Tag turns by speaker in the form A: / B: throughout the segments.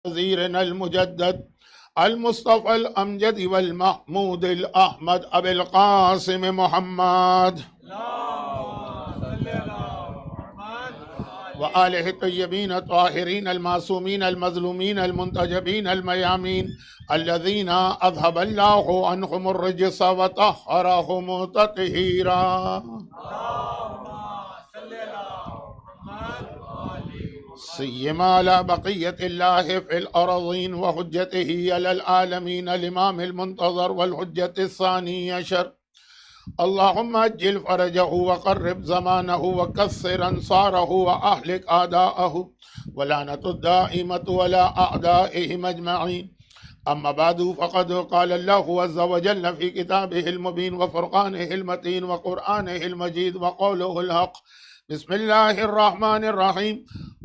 A: وزيرنا المجدد المصطفى الأمجد والمحمود الأحمد أبي القاسم محمد وآله الطيبين الطاهرين المعصومين المظلومين المنتجبين الميامين الذين أذهب الله عنهم الرجس وطهرهم تطهيرا سيما على بقية الله في الأرضين وحجته على العالمين الإمام المنتظر والحجة الثاني عشر اللهم اجل فرجه وقرب زمانه وكثر انصاره واهلك اعداءه ولعنة الدائمة ولا اعدائهم اجمعين. اما بعد فقد قال الله عز وجل في كتابه المبين وفرقانه المتين وقرآنه المجيد وقوله الحق بسم الله الرحمن الرحيم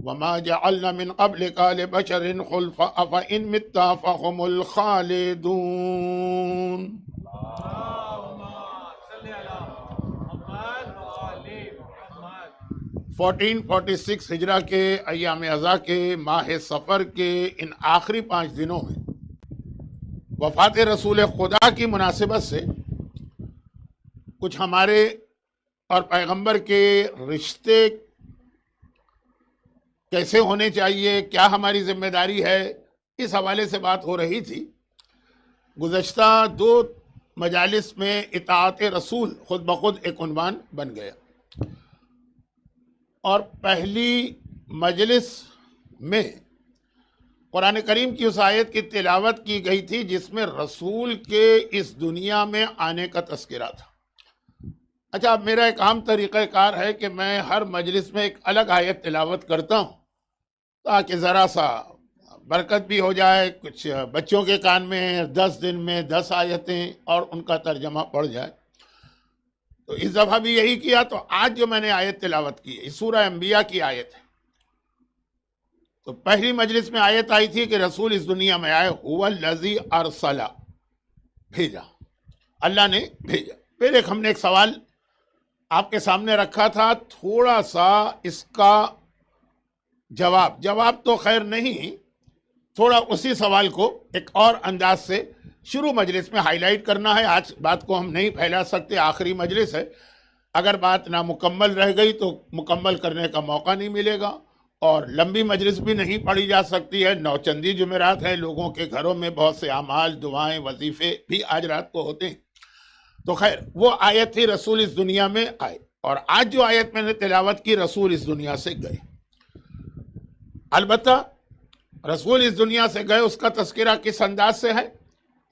A: وما جعلنا من قبلك لبشر خلفا أفإن مت فهم الخالدون. 1446 ہجرہ کے ایام ازا کے ماہ سفر کے ان آخری 5 دنوں میں وفات رسول خدا کی مناسبت سے کچھ ہمارے اور پیغمبر کے رشتے کیسے ہونے چاہیے، کیا ہماری ذمہ داری ہے، اس حوالے سے بات ہو رہی تھی۔ گزشتہ 2 مجالس میں اطاعت رسول خود بخود ایک عنوان بن گیا، اور پہلی مجلس میں قرآن کریم کی اس آیت کی تلاوت کی گئی تھی جس میں رسول کے اس دنیا میں آنے کا تذکرہ تھا۔ اچھا، اب میرا ایک عام طریقہ کار ہے کہ میں ہر مجلس میں ایک الگ آیت تلاوت کرتا ہوں تاکہ ذرا سا برکت بھی ہو جائے، کچھ بچوں کے کان میں 10 دن میں 10 آیتیں اور ان کا ترجمہ پڑھ جائے۔ تو اس دفعہ بھی یہی کیا، تو آج جو میں نے آیت تلاوت کی ہے سورہ انبیاء کی آیت ہے۔ تو پہلی مجلس میں آیت آئی تھی کہ رسول اس دنیا میں آئے، هو الذی ارسل، بھیجا، اللہ نے بھیجا۔ پھر ہم نے ایک سوال آپ کے سامنے رکھا تھا، تھوڑا سا اس کا جواب تو خیر نہیں، تھوڑا اسی سوال کو ایک اور انداز سے شروع مجلس میں ہائی لائٹ کرنا ہے۔ آج بات کو ہم نہیں پھیلا سکتے، آخری مجلس ہے، اگر بات نامکمل رہ گئی تو مکمل کرنے کا موقع نہیں ملے گا، اور لمبی مجلس بھی نہیں پڑھی جا سکتی ہے۔ نوچندی جمعرات ہے، لوگوں کے گھروں میں بہت سے اعمال، دعائیں، وظیفے بھی آج رات کو ہوتے ہیں۔ تو خیر، وہ آیت تھی رسول اس دنیا میں آئے، اور آج جو آیت میں نے تلاوت کی رسول اس دنیا سے گئے۔ البتہ رسول اس دنیا سے گئے، اس کا تذکرہ کس انداز سے ہے؟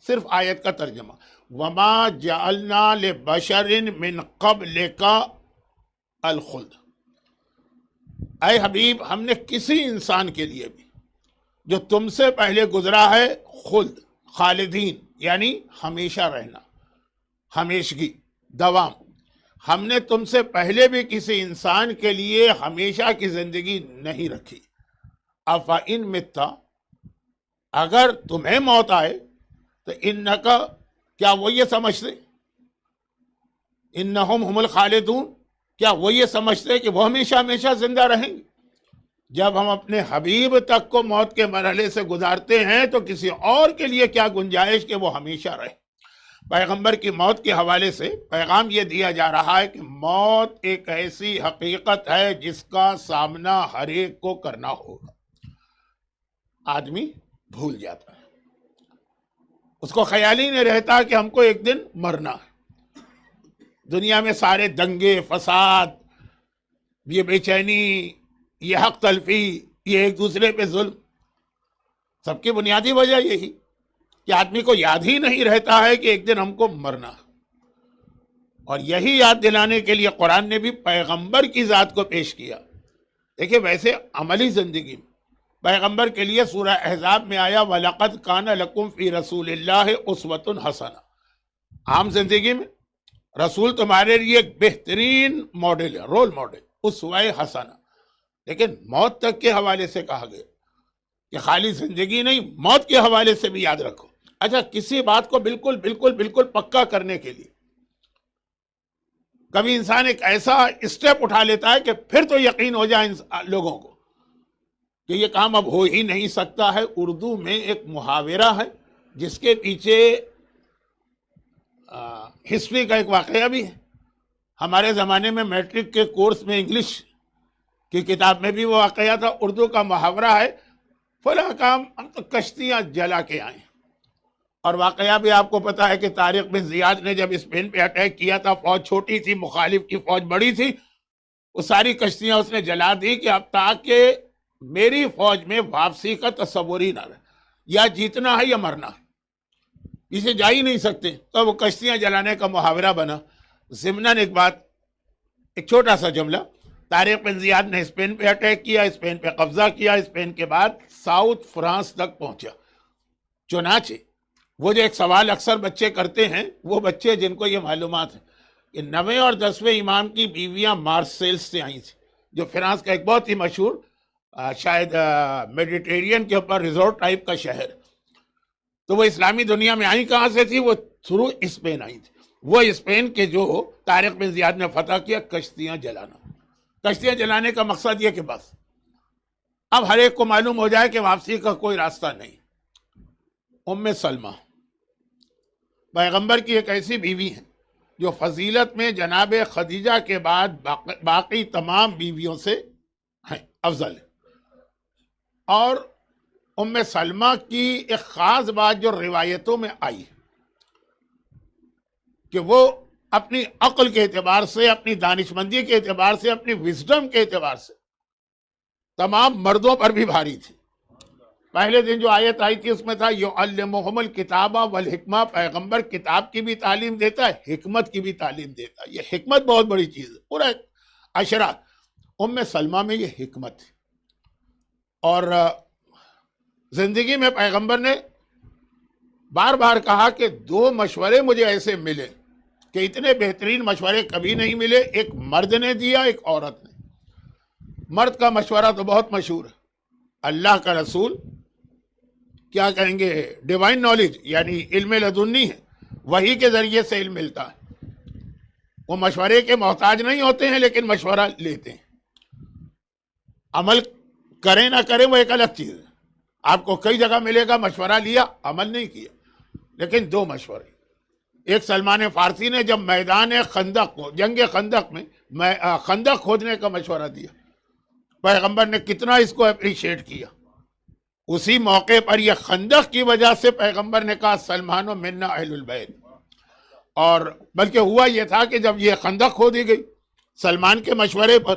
A: صرف آیت کا ترجمہ، وَمَا جَعَلْنَا لِبَشَرٍ مِّن قَبْلِكَ الْخُلْدَ، اے حبیب ہم نے کسی انسان کے لیے بھی جو تم سے پہلے گزرا ہے، خلد، خالدین یعنی ہمیشہ رہنا، ہمیشگی، دوام، ہم نے تم سے پہلے بھی کسی انسان کے لیے ہمیشہ کی زندگی نہیں رکھی۔ افَإِن مِتَّ، اگر تمہیں موت آئے تو انکا، کیا وہ یہ سمجھتے، انہم ہم الخالدون، کیا وہ یہ سمجھتے کہ وہ ہمیشہ ہمیشہ زندہ رہیں گے؟ جب ہم اپنے حبیب تک کو موت کے مرحلے سے گزارتے ہیں تو کسی اور کے لیے کیا گنجائش کہ وہ ہمیشہ رہے؟ پیغمبر کی موت کے حوالے سے پیغام یہ دیا جا رہا ہے کہ موت ایک ایسی حقیقت ہے جس کا سامنا ہر ایک کو کرنا ہوگا۔ آدمی بھول جاتا ہے، اس کو خیال ہی نہیں رہتا کہ ہم کو ایک دن مرنا ہے۔ دنیا میں سارے دنگے، فساد، یہ بے چینی، یہ حق تلفی، یہ ایک دوسرے پہ ظلم، سب کی بنیادی وجہ یہی کہ آدمی کو یاد ہی نہیں رہتا ہے کہ ایک دن ہم کو مرنا ہے۔ اور یہی یاد دلانے کے لیے قرآن نے بھی پیغمبر کی ذات کو پیش کیا۔ دیکھیں، ویسے عملی زندگی میں پیغمبر کے لیے سورہ احزاب میں آیا وَلَقَدْ كَانَ لَكُمْ فِي رَسُولِ اللَّهِ أُسْوَةٌ حَسَنَةٌ، عام زندگی میں رسول تمہارے لیے ایک بہترین ماڈل ہے، رول ماڈل، اسوہ حسنہ۔ لیکن موت تک کے حوالے سے کہا گیا کہ خالی زندگی نہیں، موت کے حوالے سے بھی یاد رکھو۔ اچھا، کسی بات کو بالکل بالکل بالکل پکا کرنے کے لیے کبھی انسان ایک ایسا اسٹیپ اٹھا لیتا ہے کہ پھر تو یقین ہو جائے لوگوں کو کہ یہ کام اب ہو ہی نہیں سکتا ہے. اردو میں ایک محاورہ ہے جس کے پیچھے ہسٹری کا ایک واقعہ بھی ہے. ہمارے زمانے میں میٹرک کے کورس میں انگلش کی کتاب میں بھی وہ واقعہ تھا. اردو کا محاورہ ہے فلاں کام ہم تو کشتیاں جلا کے آئے. اور واقعہ بھی آپ کو پتا ہے کہ طارق بن زیاد نے جب اسپین پہ اٹیک کیا تھا، فوج چھوٹی تھی، مخالف کی فوج بڑی تھی، وہ ساری کشتیاں اس نے جلا دی کہ اب تاکہ میری فوج میں واپسی کا تصور ہی نہ رہے، یا جیتنا ہے یا مرنا ہے، اسے جا ہی نہیں سکتے. تو وہ کشتیاں جلانے کا محاورہ بنا. ضمناً ایک بات، ایک چھوٹا سا جملہ، طارق بن زیاد نے اسپین پہ اٹیک کیا، اسپین پہ قبضہ کیا، اسپین کے بعد ساؤتھ فرانس تک پہنچا. چنانچہ وہ جو ایک سوال اکثر بچے کرتے ہیں، وہ بچے جن کو یہ معلومات ہے کہ 9ویں اور 10ویں امام کی بیویاں مارسیل سے آئی تھیں، جو فرانس کا ایک بہت ہی مشہور شاید میڈیٹرین کے اوپر ریزورٹ ٹائپ کا شہر. تو وہ اسلامی دنیا میں آئی کہاں سے تھی؟ وہ تھرو اسپین آئی تھی. وہ اسپین کے جو طارق بن زیاد نے فتح کیا، کشتیاں جلانا. کشتیاں جلانے کا مقصد یہ کہ بس اب ہر ایک کو معلوم ہو جائے کہ واپسی کا کوئی راستہ نہیں. ام سلمہ پیغمبر کی ایک ایسی بیوی ہے جو فضیلت میں جناب خدیجہ کے بعد باقی تمام بیویوں سے افضل ہے. اور ام سلمہ کی ایک خاص بات جو روایتوں میں آئی کہ وہ اپنی عقل کے اعتبار سے، اپنی دانشمندی کے اعتبار سے، اپنی وزڈم کے اعتبار سے تمام مردوں پر بھی بھاری تھی. پہلے دن جو آیت آئی تھی اس میں تھا یعلمہم الکتاب والحکمہ، پیغمبر کتاب کی بھی تعلیم دیتا ہے، حکمت کی بھی تعلیم دیتا ہے. یہ حکمت بہت بڑی چیز ہے. پورا عشرہ ام سلمہ میں یہ حکمت ہے. اور زندگی میں پیغمبر نے بار بار کہا کہ 2 مشورے مجھے ایسے ملے کہ اتنے بہترین مشورے کبھی نہیں ملے. ایک مرد نے دیا، ایک عورت نے. مرد کا مشورہ تو بہت مشہور ہے. اللہ کا رسول کیا کہیں گے، ڈیوائن نالج یعنی علم لدنی ہے، وحی کے ذریعے سے علم ملتا ہے. وہ مشورے کے محتاج نہیں ہوتے ہیں لیکن مشورہ لیتے ہیں. عمل کریں نہ کریں وہ ایک الگ چیز ہے. آپ کو کئی جگہ ملے گا مشورہ لیا، عمل نہیں کیا. لیکن 2 مشورے. ایک سلمان فارسی نے جب میدان خندق کو، جنگ خندق میں خندق کھودنے کا مشورہ دیا، پیغمبر نے کتنا اس کو اپریشیٹ کیا. اسی موقع پر یہ خندق کی وجہ سے پیغمبر نے کہا سلمان و منا اہل البیت. اور بلکہ ہوا یہ تھا کہ جب یہ خندق کھودی گئی سلمان کے مشورے پر،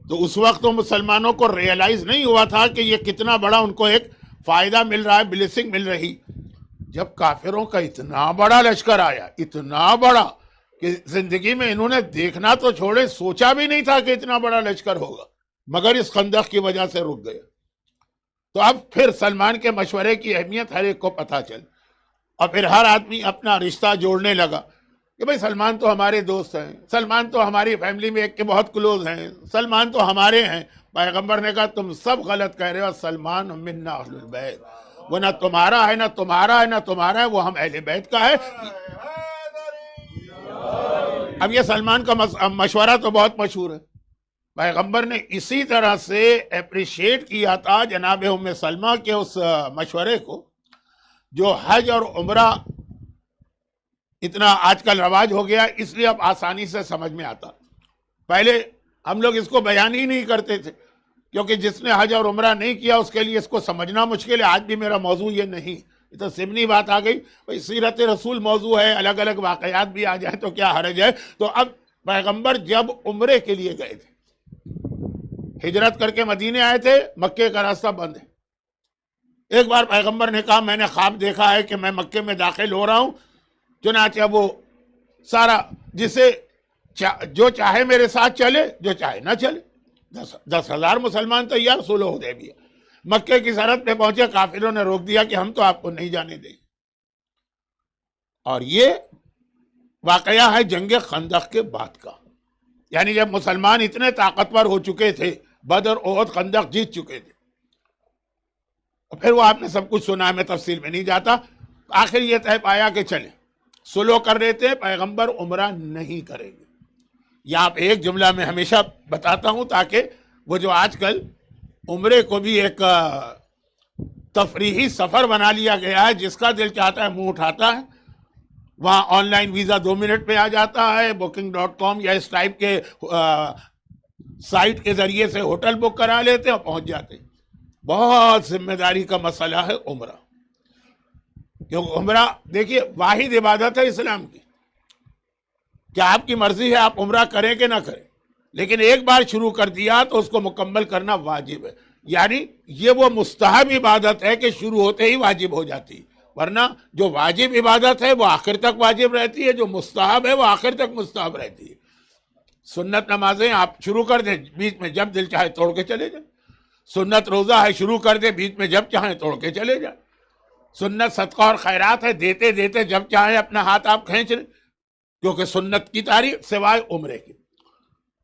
A: تو اس وقت تو مسلمانوں کو ریئلائز نہیں ہوا تھا کہ یہ کتنا بڑا ان کو ایک فائدہ مل رہا ہے، بلیسنگ مل رہی. جب کافروں کا اتنا بڑا لشکر آیا، اتنا بڑا کہ زندگی میں انہوں نے دیکھنا تو چھوڑے، سوچا بھی نہیں تھا کہ اتنا بڑا لشکر ہوگا، مگر اس خندق کی وجہ سے رک گیا. تو اب پھر سلمان کے مشورے کی اہمیت ہر ایک کو پتہ چل، اور پھر ہر آدمی اپنا رشتہ جوڑنے لگا کہ بھئی سلمان تو ہمارے دوست ہیں، سلمان تو ہماری فیملی میں ایک کے بہت کلوز ہیں، سلمان تو ہمارے ہیں. پیغمبر نے کہا تم سب غلط کہہ رہے ہو، سلمان منا اہل البیت. وہ نہ تمہارا ہے، نہ تمہارا ہے، نہ تمہارا ہے، وہ ہم اہل بیت کا ہے. اب یہ سلمان کا مشورہ تو بہت مشہور ہے. پیغمبر نے اسی طرح سے اپریشیٹ کیا تھا جناب ام سلمہ کے اس مشورے کو، جو حج اور عمرہ اتنا آج کل رواج ہو گیا اس لیے اب آسانی سے سمجھ میں آتا. پہلے ہم لوگ اس کو بیان ہی نہیں کرتے تھے کیونکہ جس نے حج اور عمرہ نہیں کیا اس کے لیے اس کو سمجھنا مشکل ہے. آج بھی میرا موضوع یہ نہیں، یہ تو ضمنی بات آ گئی. بھئی سیرت رسول موضوع ہے، الگ الگ واقعات بھی آ جائیں تو کیا حرج ہے. تو اب پیغمبر جب عمرے کے لیے گئے تھے، ہجرت کر کے مدینے آئے تھے، مکے کا راستہ بند ہے. ایک بار پیغمبر نے کہا میں نے خواب دیکھا ہے کہ میں مکے میں داخل ہو رہا ہوں. چنانچہ وہ سارا جسے جو چاہے میرے ساتھ چلے، جو چاہے نہ چلے. 10,000 مسلمان تیار، صلح حدیبیہ. مکے کی سرحد پہ پہنچے، کافروں نے روک دیا کہ ہم تو آپ کو نہیں جانے دیں. اور یہ واقعہ ہے جنگ خندق کے بعد کا، یعنی جب مسلمان اتنے طاقتور ہو چکے تھے، بدر، احد، خندق جیت چکے تھے. اور پھر وہ آپ نے سب کچھ سنا ہے، میں تفصیل میں نہیں جاتا. آخر یہ طے پایا کہ چلیں صلح کر لیتے ہیں، پیغمبر عمرہ نہیں کریں گے. یہاں پہ ایک جملہ میں ہمیشہ بتاتا ہوں تاکہ وہ جو آج کل عمرے کو بھی ایک تفریحی سفر بنا لیا گیا ہے. جس کا دل چاہتا ہے منہ اٹھاتا ہے, وہاں آن لائن ویزا 2 منٹ میں آ جاتا ہے. booking.com یا اس ٹائپ کے سائٹ کے ذریعے سے ہوٹل بک کرا لیتے اور پہنچ جاتے. بہت ذمہ داری کا مسئلہ ہے عمرہ, کیونکہ عمرہ دیکھیے واحد عبادت ہے اسلام کی. کیا آپ کی مرضی ہے آپ عمرہ کریں کہ نہ کریں, لیکن ایک بار شروع کر دیا تو اس کو مکمل کرنا واجب ہے. یعنی یہ وہ مستحب عبادت ہے کہ شروع ہوتے ہی واجب ہو جاتی, ورنہ جو واجب عبادت ہے وہ آخر تک واجب رہتی ہے, جو مستحب ہے وہ آخر تک مستحب رہتی ہے. سنت نمازیں آپ شروع کر دیں, بیچ میں جب دل چاہے توڑ کے چلے جائیں. سنت روزہ ہے, شروع کر دیں, بیچ میں جب چاہیں توڑ کے چلے جائیں. سنت صدقہ اور خیرات ہے, دیتے دیتے جب چاہیں اپنا ہاتھ آپ کھینچ لیں, کیونکہ سنت کی تاریخ سوائے عمرے کی.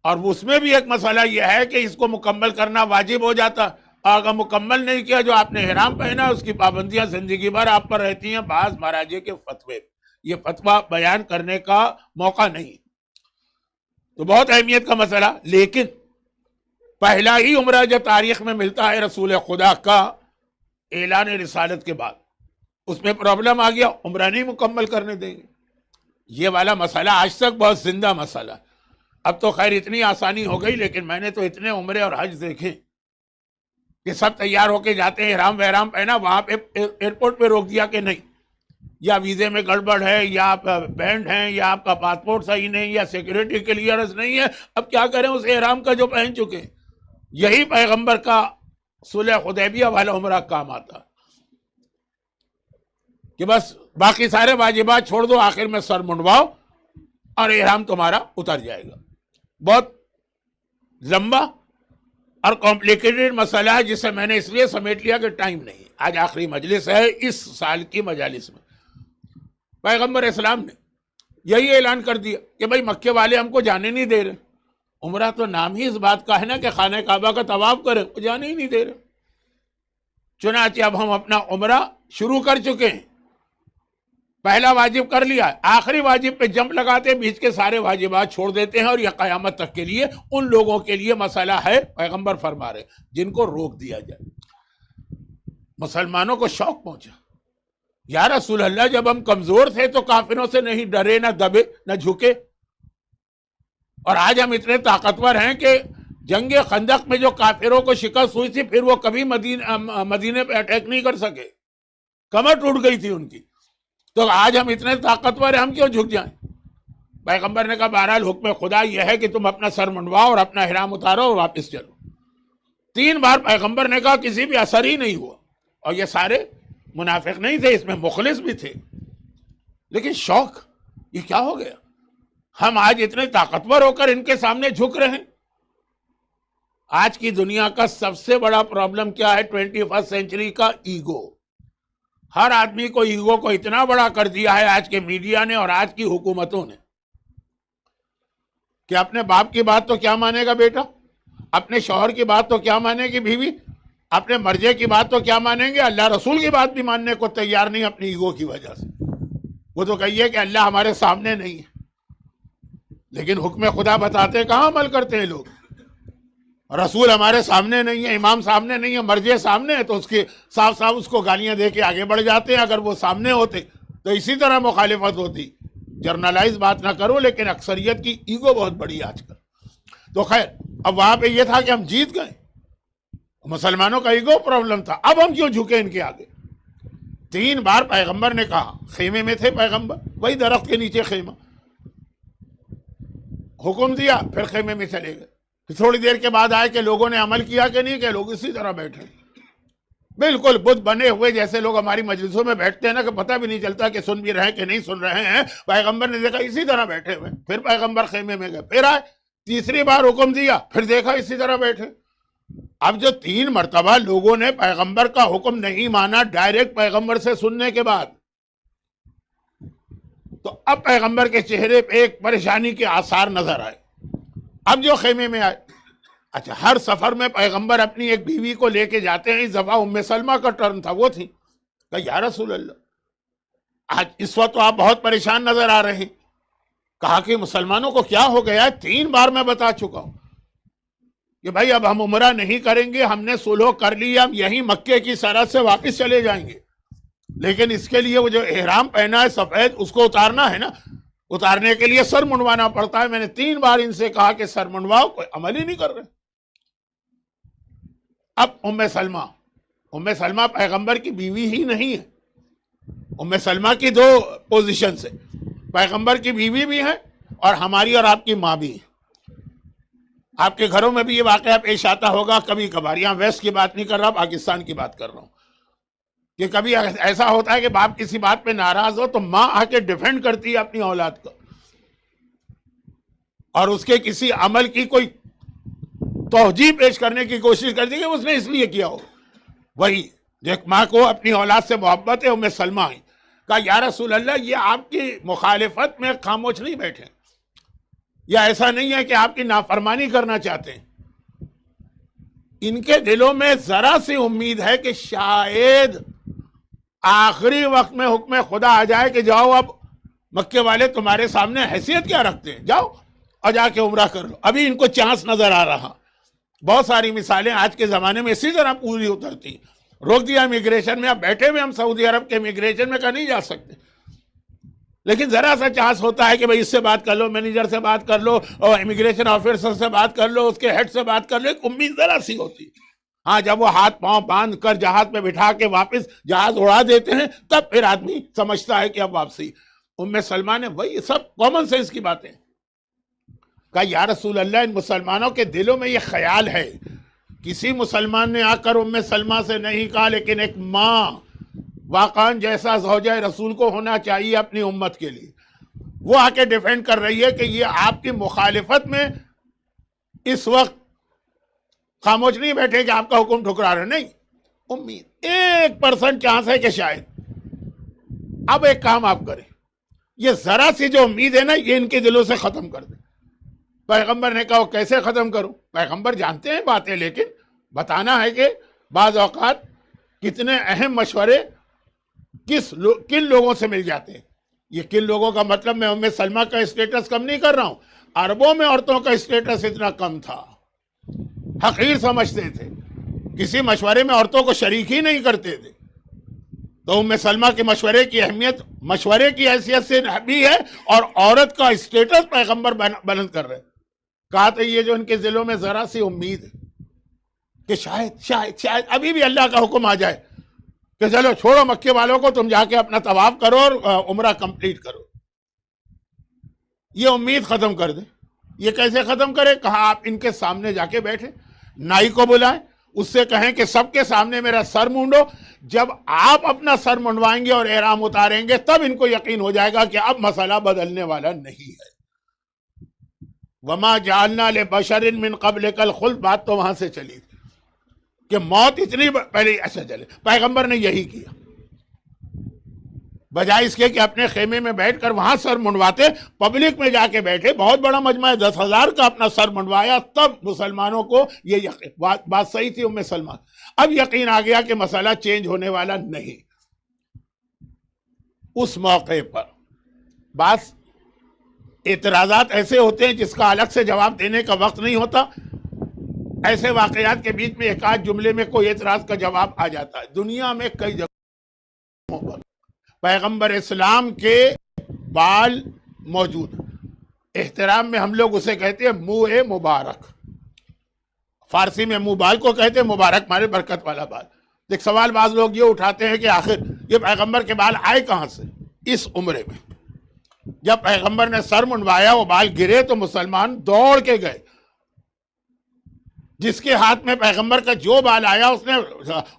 A: اور اس میں بھی ایک مسئلہ یہ ہے کہ اس کو مکمل کرنا واجب ہو جاتا, اور اگر مکمل نہیں کیا جو آپ نے احرام پہنا اس کی پابندیاں زندگی بھر آپ پر رہتی ہیں. بعض مہاراجے کے فتوے, یہ فتویٰ بیان کرنے کا موقع نہیں, تو بہت اہمیت کا مسئلہ. لیکن پہلا ہی عمرہ جو تاریخ میں ملتا ہے رسول خدا کا اعلان رسالت کے بعد, اس میں پرابلم آ گیا, عمرہ نہیں مکمل کرنے دیں گے. یہ والا مسئلہ آج تک بہت زندہ مسئلہ. اب تو خیر اتنی آسانی ہو گئی, لیکن میں نے تو اتنے عمرے اور حج دیکھے کہ سب تیار ہو کے جاتے ہیں, احرام وحرام پہنا, وہاں پہ ایئرپورٹ پہ روک دیا کہ نہیں, یا ویزے میں گڑبڑ ہے, یا آپ بینڈ ہیں, یا آپ کا پاسپورٹ صحیح نہیں, یا سیکیورٹی کلیئرنس نہیں ہے. اب کیا کریں اس احرام کا جو پہن چکے. یہی پیغمبر کا صلح حدیبیہ والا عمرہ کام آتا کہ بس باقی سارے واجبات چھوڑ دو, آخر میں سر منڈواؤ اور احرام تمہارا اتر جائے گا. بہت لمبا اور کمپلیکیٹڈ مسئلہ ہے, جسے میں نے اس لیے سمیٹ لیا کہ ٹائم نہیں. آج آخری مجلس ہے اس سال کی مجالس میں. پیغمبر اسلام نے یہی اعلان کر دیا کہ بھائی مکے والے ہم کو جانے نہیں دے رہے. عمرہ تو نام ہی اس بات کا ہے نا کہ خانہ کعبہ کا طواف کریں, وہ جانے ہی نہیں دے رہے. چنانچہ اب ہم اپنا عمرہ شروع کر چکے ہیں, پہلا واجب کر لیا, آخری واجب پہ جمپ لگاتے, بیچ کے سارے واجبات چھوڑ دیتے ہیں. اور یہ قیامت تک کے لیے ان لوگوں کے لیے مسئلہ ہے, پیغمبر فرما رہے, جن کو روک دیا جائے. مسلمانوں کو شوق پہنچا, یا رسول اللہ جب ہم کمزور تھے تو کافروں سے نہیں ڈرے, نہ دبے, نہ جھکے, اور آج ہم اتنے طاقتور ہیں کہ جنگ خندق میں جو کافروں کو شکست ہوئی تھی پھر وہ کبھی مدینے پہ اٹیک نہیں کر سکے, کمر ٹوٹ گئی تھی ان کی. تو آج ہم اتنے طاقتور ہیں, ہم کیوں جھک جائیں. پیغمبر نے کہا بہرحال حکم خدا یہ ہے کہ تم اپنا سر منڈواؤ اور اپنا احرام اتارو اور واپس چلو. 3 بار پیغمبر نے کہا, کسی بھی اثر ہی نہیں ہوا. اور یہ سارے منافق نہیں تھے, اس میں مخلص بھی تھے, لیکن شوق, یہ کیا ہو گیا. ہم آج اتنے طاقتور ہو کر ان کے سامنے جھک رہے ہیں. آج کی دنیا کا سب سے بڑا پرابلم کیا ہے 21 سینچری کا؟ ایگو. ہر آدمی کو ایگو کو اتنا بڑا کر دیا ہے آج کے میڈیا نے اور آج کی حکومتوں نے کہ اپنے باپ کی بات تو کیا مانے گا بیٹا, اپنے شوہر کی بات تو کیا مانے گی بیوی, اپنے مرجے کی بات تو کیا مانیں گے, اللہ رسول کی بات بھی ماننے کو تیار نہیں اپنی ایگو کی وجہ سے. وہ تو کہیے کہ اللہ ہمارے سامنے نہیں ہے, لیکن حکم خدا بتاتے کہاں عمل کرتے ہیں لوگ. رسول ہمارے سامنے نہیں ہے, امام سامنے نہیں ہے, مرجع سامنے ہے, تو اس کی صاف صاف اس کو گالیاں دے کے آگے بڑھ جاتے ہیں. اگر وہ سامنے ہوتے تو اسی طرح مخالفت ہوتی. جرنلائز بات نہ کرو, لیکن اکثریت کی ایگو بہت بڑی ہے آج کل. تو خیر, اب وہاں پہ یہ تھا کہ ہم جیت گئے, مسلمانوں کا ایگو پرابلم تھا, اب ہم کیوں جھکے ان کے آگے. 3 بار پیغمبر نے کہا, خیمے میں تھے پیغمبر, وہی درخت کے نیچے خیمہ, حکم دیا, پھر خیمے میں چلے گئے. تھوڑی دیر کے بعد آئے کہ لوگوں نے عمل کیا کہ نہیں, کہ لوگ اسی طرح بیٹھے بالکل بت بنے ہوئے, جیسے لوگ ہماری مجلسوں میں بیٹھتے ہیں نا کہ پتہ بھی نہیں چلتا کہ سن بھی رہے ہیں کہ نہیں سن رہے ہیں. پیغمبر نے دیکھا اسی طرح بیٹھے ہوئے, پھر پیغمبر خیمے میں گئے, پھر آئے, تیسری بار حکم دیا, پھر دیکھا اسی طرح بیٹھے. اب جو 3 مرتبہ لوگوں نے پیغمبر کا حکم نہیں مانا ڈائریکٹ پیغمبر سے سننے کے بعد, تو اب پیغمبر کے چہرے پہ ایک پریشانی کے آثار نظر آئے. اب جو خیمے میں آئے, اچھا ہر سفر میں پیغمبر اپنی ایک بیوی کو لے کے جاتے ہیں, اس دفعہ ام سلمہ کا ٹرن تھا, وہ تھی. کہا یا رسول اللہ آج اس وقت تو آپ بہت پریشان نظر آ رہے ہیں. کہا کہ مسلمانوں کو کیا ہو گیا ہے, 3 بار میں بتا چکا ہوں. کہ بھائی اب ہم عمرہ نہیں کریں گے، ہم نے صلح کر لی، ہم یہیں مکے کی سرحد سے واپس چلے جائیں گے، لیکن اس کے لیے وہ جو احرام پہنا ہے سفید، اس کو اتارنا ہے نا، اتارنے کے لیے سر منڈوانا پڑتا ہے۔ میں نے 3 بار ان سے کہا کہ سر منڈواؤ، کوئی عمل ہی نہیں کر رہے۔ اب ام سلمہ پیغمبر کی بیوی ہی نہیں ہے، ام سلمہ کی 2 پوزیشن سے، پیغمبر کی بیوی بھی ہے اور ہماری اور آپ کی ماں بھی ہے۔ آپ کے گھروں میں بھی یہ واقعہ پیش آتا ہوگا کبھی کبھار، یہاں ویسٹ کی بات نہیں کر رہا، پاکستان کی بات کر رہا ہوں، کہ کبھی ایسا ہوتا ہے کہ باپ کسی بات پہ ناراض ہو تو ماں آ کے ڈیفینڈ کرتی ہے اپنی اولاد کو، اور اس کے کسی عمل کی کوئی توجیہ پیش کرنے کی کوشش کرتی ہے کہ اس نے اس لیے کیا ہو۔ وہی جو ایک ماں کو اپنی اولاد سے محبت ہے، ام سلمہ آئی، کہا یا رسول اللہ یہ آپ کی مخالفت میں خاموش نہیں بیٹھے، یا ایسا نہیں ہے کہ آپ کی نافرمانی کرنا چاہتے ہیں، ان کے دلوں میں ذرا سی امید ہے کہ شاید آخری وقت میں حکم خدا آ جائے کہ جاؤ، اب مکے والے تمہارے سامنے حیثیت کیا رکھتے ہیں، جاؤ اور جا کے عمرہ کر لو۔ ابھی ان کو چانس نظر آ رہا۔ بہت ساری مثالیں آج کے زمانے میں اسی طرح پوری اترتی، روک دیا امیگریشن میں، اب بیٹھے ہوئے ہم سعودی عرب کے امیگریشن میں کہاں نہیں جا سکتے، لیکن ذرا سا چانس ہوتا ہے کہ بھئی اس سے بات کر لو، مینیجر سے بات کر لو، اور امیگریشن آفیسر سے بات کر لو، اس کے ہیڈ سے بات کر لو، ایک امید ذرا سی ہوتی۔ ہاں جب وہ ہاتھ پاؤں باندھ کر جہاز پہ بٹھا کے واپس جہاز اڑا دیتے ہیں تب پھر آدمی سمجھتا ہے کہ اب واپسی۔ ام سلمہ نے وہی سب کامن سینس کی باتیں کہا، یا رسول اللہ ان مسلمانوں کے دلوں میں یہ خیال ہے، کسی مسلمان نے آ کر ام سلمہ سے نہیں کہا، لیکن ایک ماں واقعاً جیسا زوجہ رسول کو ہونا چاہیے اپنی امت کے لیے، وہ آ کے ڈیفینڈ کر رہی ہے کہ یہ آپ کی مخالفت میں اس وقت خاموش نہیں بیٹھے کہ آپ کا حکم ٹھکرا رہے، نہیں، امید 1% چانس ہے کہ شاید۔ اب ایک کام آپ کریں، یہ ذرا سی جو امید ہے نا، یہ ان کے دلوں سے ختم کر دیں۔ پیغمبر نے کہا کیسے ختم کروں؟ پیغمبر جانتے ہیں باتیں، لیکن بتانا ہے کہ بعض اوقات کتنے اہم مشورے کن لوگوں سے مل جاتے ہیں۔ یہ کن لوگوں کا مطلب میں ام سلمہ کا اسٹیٹس کم نہیں کر رہا ہوں، عربوں میں عورتوں کا اسٹیٹس اتنا کم تھا، حقیر سمجھتے تھے، کسی مشورے میں عورتوں کو شریک ہی نہیں کرتے تھے۔ تو ام سلمہ کے مشورے کی اہمیت مشورے کی حیثیت سے بھی ہے، اور عورت کا اسٹیٹس پیغمبر بلند کر رہے ہیں۔ کہا تو یہ جو ان کے دلوں میں ذرا سی امید ہے کہ شاید ابھی بھی اللہ کا حکم آ جائے کہ چلو چھوڑو مکے والوں کو، تم جا کے اپنا طواف کرو اور عمرہ کمپلیٹ کرو، یہ امید ختم کر دیں۔ یہ کیسے ختم کرے؟ کہا آپ ان کے سامنے جا کے بیٹھے، نائی کو بلائیں، اس سے کہیں کہ سب کے سامنے میرا سر مونڈو۔ جب آپ اپنا سر منڈوائیں گے اور احرام اتاریں گے تب ان کو یقین ہو جائے گا کہ اب مسئلہ بدلنے والا نہیں ہے۔ وما جعلنا لبشر من قبلک الخلد، بات تو وہاں سے چلی کہ موت اتنی پہلے ایسا چلے۔ پیغمبر نے یہی کیا، بجائے اس کے کہ اپنے خیمے میں بیٹھ کر وہاں سر منڈواتے، پبلک میں جا کے بیٹھے، بہت بڑا مجمع 10,000 کا اپنا سر منڈوایا، تب مسلمانوں کو یہ یقین، بات صحیح تھی ام سلمہ، اب یقین آ گیا کہ مسئلہ چینج ہونے والا نہیں۔ اس موقع پر بعض اعتراضات ایسے ہوتے ہیں جس کا الگ سے جواب دینے کا وقت نہیں ہوتا، ایسے واقعات کے بیچ میں ایک آدھ جملے میں کوئی اعتراض کا جواب آ جاتا ہے۔ دنیا میں کئی جگہوں پر پیغمبر اسلام کے بال موجود، احترام میں ہم لوگ اسے کہتے ہیں منہ مبارک، فارسی میں منہ بال کو کہتے ہیں، مبارک مارے برکت والا بال۔ ایک سوال بعض لوگ یہ اٹھاتے ہیں کہ آخر یہ پیغمبر کے بال آئے کہاں سے؟ اس عمرے میں جب پیغمبر نے سر منڈوایا، وہ بال گرے تو مسلمان دوڑ کے گئے، جس کے ہاتھ میں پیغمبر کا جو بال آیا اس نے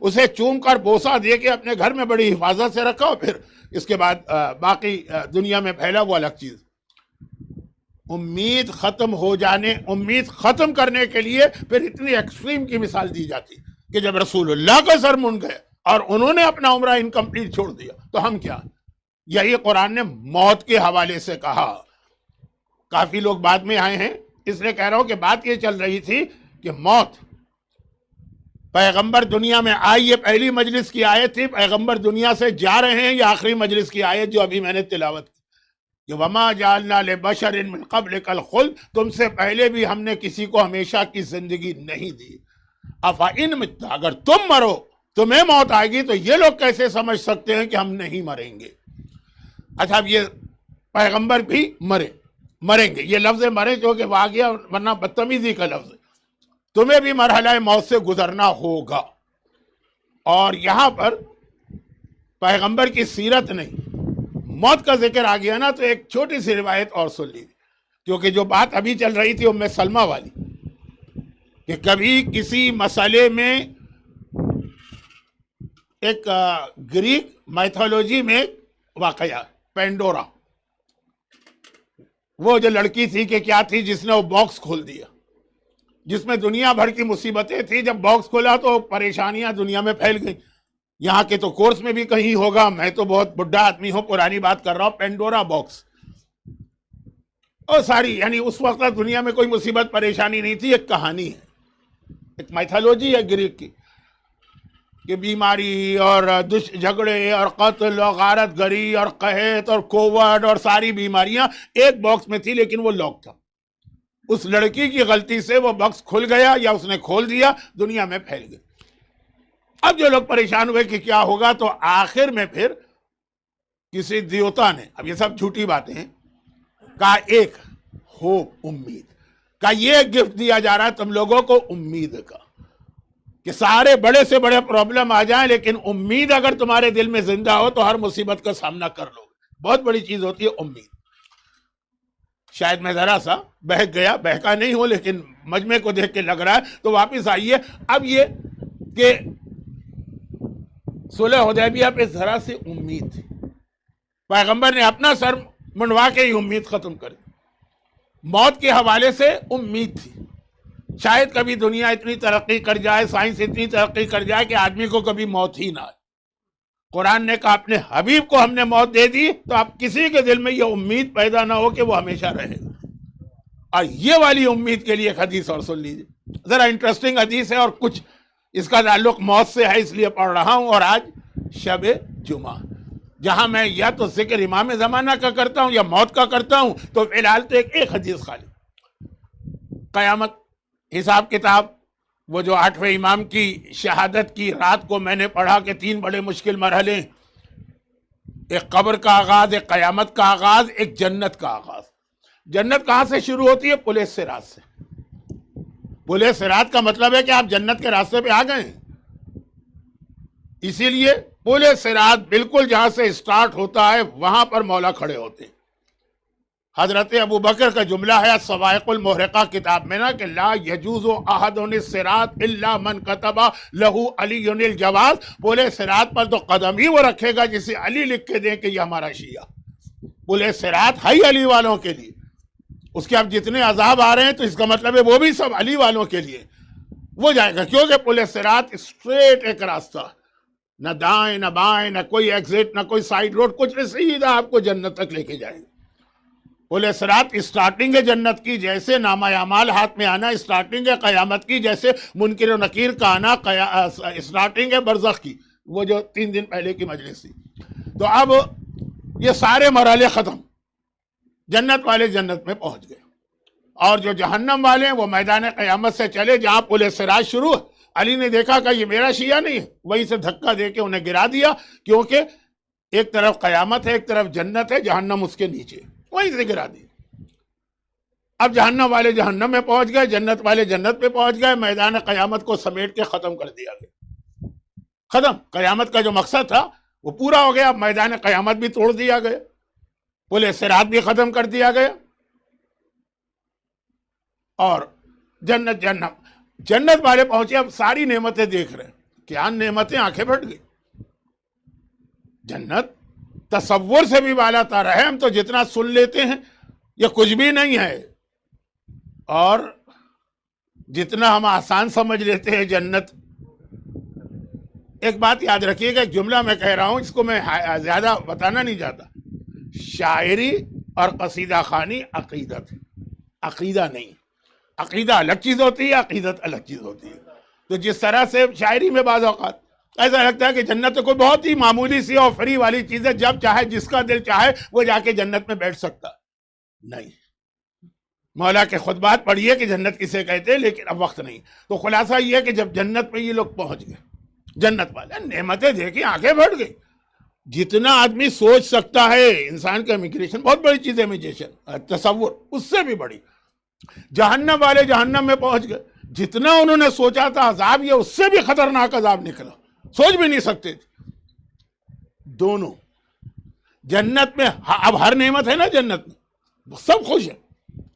A: اسے چوم کر بوسہ دے کے اپنے گھر میں بڑی حفاظت سے رکھا، اور پھر اس کے بعد باقی دنیا میں پھیلا وہ الگ چیز۔ امید ختم کرنے کے لیے پھر اتنی ایکسٹریم کی مثال دی جاتی کہ جب رسول اللہ کا سر منڈ گئے اور انہوں نے اپنا عمرہ انکمپلیٹ چھوڑ دیا تو ہم کیا؟ یہی قرآن نے موت کے حوالے سے کہا۔ کافی لوگ بعد میں آئے ہیں، اس لیے کہہ رہا ہوں کہ بات یہ چل رہی تھی کہ موت، پیغمبر دنیا میں آئی، یہ پہلی مجلس کی آیت تھی، پیغمبر دنیا سے جا رہے ہیں، یہ آخری مجلس کی آیت جو ابھی میں نے تلاوت کی، کہ وما جعلنا لبشر من قبلک الخلد، تم سے پہلے بھی ہم نے کسی کو ہمیشہ کی زندگی نہیں دی، افإن مت، اگر تم مرو تمہیں موت آئے گی، تو یہ لوگ کیسے سمجھ سکتے ہیں کہ ہم نہیں مریں گے؟ اچھا، اب یہ پیغمبر بھی مریں گے، یہ لفظ مرے جو کہ واقعہ ورنہ بدتمیزی کا لفظ ہے، تمہیں بھی مرحلہ موت سے گزرنا ہوگا۔ اور یہاں پر پیغمبر کی سیرت نہیں، موت کا ذکر آ گیا نا، تو ایک چھوٹی سی روایت اور سن لی، کیونکہ جو بات ابھی چل رہی تھی ام سلمہ والی، کہ کبھی کسی مسئلے میں ایک گریک میتھولوجی میں واقعہ پینڈورا، وہ جو لڑکی تھی کہ کیا تھی جس نے وہ باکس کھول دیا، جس میں دنیا بھر کی مصیبتیں تھیں، جب باکس کھولا تو پریشانیاں دنیا میں پھیل گئیں۔ یہاں کے تو کورس میں بھی کہیں ہوگا، میں تو بہت بڈھا آدمی ہوں، پرانی بات کر رہا ہوں، پینڈورا باکس اور ساری، یعنی اس وقت دنیا میں کوئی مصیبت پریشانی نہیں تھی، ایک کہانی ہے، ایک میتھولوجی ہے گریک کی، کہ بیماری اور جھگڑے اور قتل اور غارت گری اور قحط اور کووڈ اور ساری بیماریاں ایک باکس میں تھی، لیکن وہ لاک تھا۔ اس لڑکی کی غلطی سے وہ باکس کھل گیا، یا اس نے کھول دیا، دنیا میں پھیل گئی۔ اب جو لوگ پریشان ہوئے کہ کیا ہوگا، تو آخر میں پھر کسی دیوتا نے، اب یہ سب جھوٹی باتیں ہیں، کہا ایک ہوپ، امید کا یہ گفٹ دیا جا رہا ہے تم لوگوں کو، امید کا، کہ سارے بڑے سے بڑے پرابلم آ جائیں، لیکن امید اگر تمہارے دل میں زندہ ہو تو ہر مصیبت کا سامنا کر لو گے۔ بہت بڑی چیز ہوتی ہے امید۔ شاید میں ذرا سا بہک گیا، بہکا نہیں ہوں، لیکن مجمع کو دیکھ کے لگ رہا ہے، تو واپس آئیے۔ اب یہ کہ صلح حدیبیہ پہ ذرا سی امید تھی، پیغمبر نے اپنا سر منڈوا کے ہی امید ختم کر دی۔ موت کے حوالے سے امید تھی، شاید کبھی دنیا اتنی ترقی کر جائے، سائنس اتنی ترقی کر جائے کہ آدمی کو کبھی موت ہی نہ آئے۔ قرآن نے کہا اپنے حبیب کو ہم نے موت دے دی، تو اب کسی کے دل میں یہ امید پیدا نہ ہو کہ وہ ہمیشہ رہے گا۔ اور یہ والی امید کے لیے ایک حدیث اور سن لیجیے، ذرا انٹرسٹنگ حدیث ہے، اور کچھ اس کا تعلق موت سے ہے، اس لیے پڑھ رہا ہوں۔ اور آج شب جمعہ، جہاں میں یا تو ذکر امام زمانہ کا کرتا ہوں یا موت کا کرتا ہوں، تو فی الحال تو ایک حدیث خالی، قیامت، حساب کتاب، وہ جو 8ویں امام کی شہادت کی رات کو میں نے پڑھا کہ 3 بڑے مشکل مرحلے، ایک قبر کا آغاز، ایک قیامت کا آغاز، ایک جنت کا آغاز۔ جنت کہاں سے شروع ہوتی ہے؟ پل صراط سے۔ پل صراط کا مطلب ہے کہ آپ جنت کے راستے پہ آ گئے ہیں، اسی لیے پل صراط بالکل جہاں سے سٹارٹ ہوتا ہے وہاں پر مولا کھڑے ہوتے ہیں۔ حضرت ابو بکر کا جملہ ہے الصواعق المحرقہ کتاب میں نا، کہ لا یجوز احد الصراط الا من کتب لہ علی الجواز، پل صراط پر تو قدم ہی وہ رکھے گا جسے علی لکھ کے دیں کہ یہ ہمارا شیعہ۔ پل صراط ہے علی والوں کے لیے، اس کے اب جتنے عذاب آ رہے ہیں تو اس کا مطلب ہے وہ بھی سب علی والوں کے لیے، وہ جائے گا، کیونکہ پل صراط اسٹریٹ ایک راستہ، نہ دائیں نہ بائیں، نہ کوئی ایگزٹ، نہ کوئی سائیڈ روڈ، کچھ نہیں، سیدھا آپ کو جنت تک لے کے جائے گا۔ پل صراط اسٹارٹنگ ہے جنت کی، جیسے نامہ اعمال ہاتھ میں آنا اسٹارٹنگ ہے قیامت کی، جیسے منکر و نکیر کا آنا اسٹارٹنگ ہے برزخ کی، وہ جو 3 دن پہلے کی مجلس تھی۔ تو اب یہ سارے مرحلے ختم، جنت والے جنت میں پہنچ گئے، اور جو جہنم والے ہیں وہ میدان قیامت سے چلے جہاں پل صراط شروع ہے۔ علی نے دیکھا کہ یہ میرا شیعہ نہیں ہے، وہیں سے دھکا دے کے انہیں گرا دیا، کیونکہ ایک طرف قیامت ہے، ایک طرف جنت ہے، جہنم اس کے نیچے، وہیں سے گرا دیا۔ اب جہنم والے جہنم میں پہنچ گئے، جنت والے جنت پہ پہنچ گئے، میدان قیامت کو سمیٹ کے ختم کر دیا گیا۔ ختم، قیامت کا جو مقصد تھا وہ پورا ہو گیا، اب میدان قیامت بھی توڑ دیا گیا، پل صراط بھی ختم کر دیا گیا، اور جنت والے پہنچے، اب ساری نعمتیں دیکھ رہے ہیں، کیا نعمتیں، آنکھیں پھٹ گئی۔ جنت تصور سے بھی بالا تر ہے، ہم تو جتنا سن لیتے ہیں یہ کچھ بھی نہیں ہے، اور جتنا ہم آسان سمجھ لیتے ہیں جنت۔ ایک بات یاد رکھیے گا، ایک جملہ میں کہہ رہا ہوں، اس کو میں زیادہ بتانا نہیں چاہتا، شاعری اور قصیدہ خوانی عقیدت، عقیدہ نہیں۔ عقیدہ الگ چیز ہوتی ہے، عقیدت الگ چیز ہوتی ہے۔ تو جس طرح سے شاعری میں بعض اوقات ایسا لگتا ہے کہ جنت تو کوئی بہت ہی معمولی سی اور فری والی چیز ہے، جب چاہے جس کا دل چاہے وہ جا کے جنت میں بیٹھ سکتا. نہیں، مولا کے خطبات پڑھیے کہ جنت کسے کہتے ہیں، لیکن اب وقت نہیں. تو خلاصہ یہ ہے کہ جب جنت میں یہ لوگ پہنچ گئے، جنت والے نعمتیں دیکھی آنکھیں بھر گئی. جتنا آدمی سوچ سکتا ہے، انسان کا امیگریشن بہت بڑی چیز ہے، امیگریشن تصور اس سے بھی بڑی. جہنم والے جہنم میں پہنچ گئے، جتنا انہوں نے سوچا تھا عذاب، یہ اس سے بھی خطرناک عذاب نکلا، سوچ بھی نہیں سکتے تھے. دونوں جنت میں اب ہر نعمت ہے نا، جنت میں سب خوش ہیں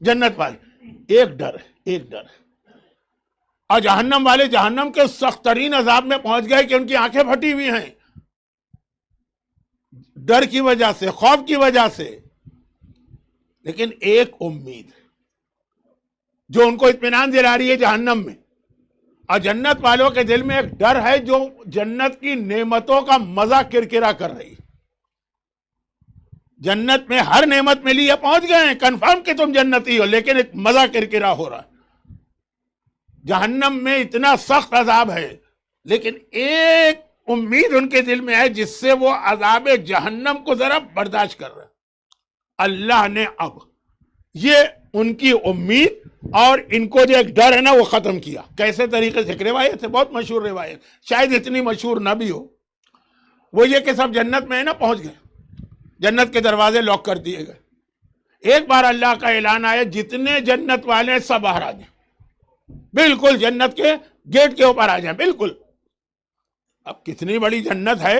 A: جنت والے. ایک ڈر ہے، ایک ڈر ہے. اور جہنم والے جہنم کے سخت ترین عذاب میں پہنچ گئے کہ ان کی آنکھیں پھٹی ہوئی ہیں ڈر کی وجہ سے، خوف کی وجہ سے. لیکن ایک امید جو ان کو اطمینان دلا رہی ہے جہنم میں. اور جنت والوں کے دل میں ایک ڈر ہے جو جنت کی نعمتوں کا مزہ کرکرا کر رہی. جنت میں ہر نعمت ملی ہے، پہنچ گئے ہیں، کنفرم کہ تم جنتی ہو، لیکن ایک مزہ کرکرا ہو رہا ہے. جہنم میں اتنا سخت عذاب ہے، لیکن ایک امید ان کے دل میں ہے جس سے وہ عذاب جہنم کو ذرا برداشت کر رہے ہیں. اللہ نے اب یہ ان کی امید اور ان کو جو ایک ڈر ہے نا وہ ختم کیا. کیسے طریقے سے؟ ایک روایت ہے، بہت مشہور روایت، شاید اتنی مشہور نہ بھی ہو. وہ یہ کہ سب جنت میں ہے نا، پہنچ گئے، جنت کے دروازے لاک کر دیے گئے. ایک بار اللہ کا اعلان آیا، جتنے جنت والے ہیں سب باہر آ جائیں، بالکل جنت کے گیٹ کے اوپر آ جائیں، بالکل. اب کتنی بڑی جنت ہے،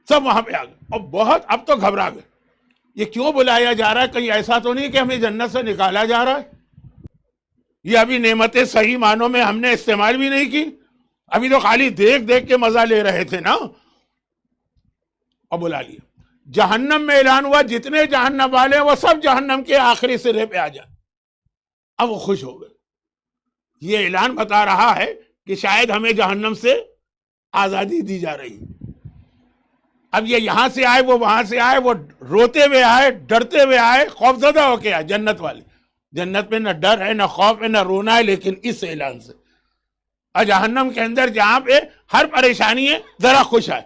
A: سب وہاں پہ آ گئے. اور بہت اب تو گھبرا گئے، یہ کیوں بلایا جا رہا ہے؟ کہیں ایسا تو نہیں کہ ہمیں جنت سے نکالا جا رہا ہے؟ یہ ابھی نعمتیں صحیح معنوں میں ہم نے استعمال بھی نہیں کی، ابھی تو خالی دیکھ دیکھ کے مزہ لے رہے تھے نا. اور بلا لیا. جہنم میں اعلان ہوا، جتنے جہنم والے ہیں وہ سب جہنم کے آخری سرے پہ آ جائیں. اب وہ خوش ہو گئے. یہ اعلان بتا رہا ہے کہ شاید ہمیں جہنم سے آزادی دی جا رہی. اب یہ یہاں سے آئے، وہ وہاں سے آئے، وہ روتے ہوئے آئے، ڈرتے ہوئے آئے، خوفزدہ ہو کے آئے. جنت والے، جنت میں نہ ڈر ہے، نہ خوف ہے، نہ رونا ہے، لیکن اس اعلان سے. اور جہنم کے اندر جہاں پہ ہر پریشانی ہے، ذرا خوش آئے،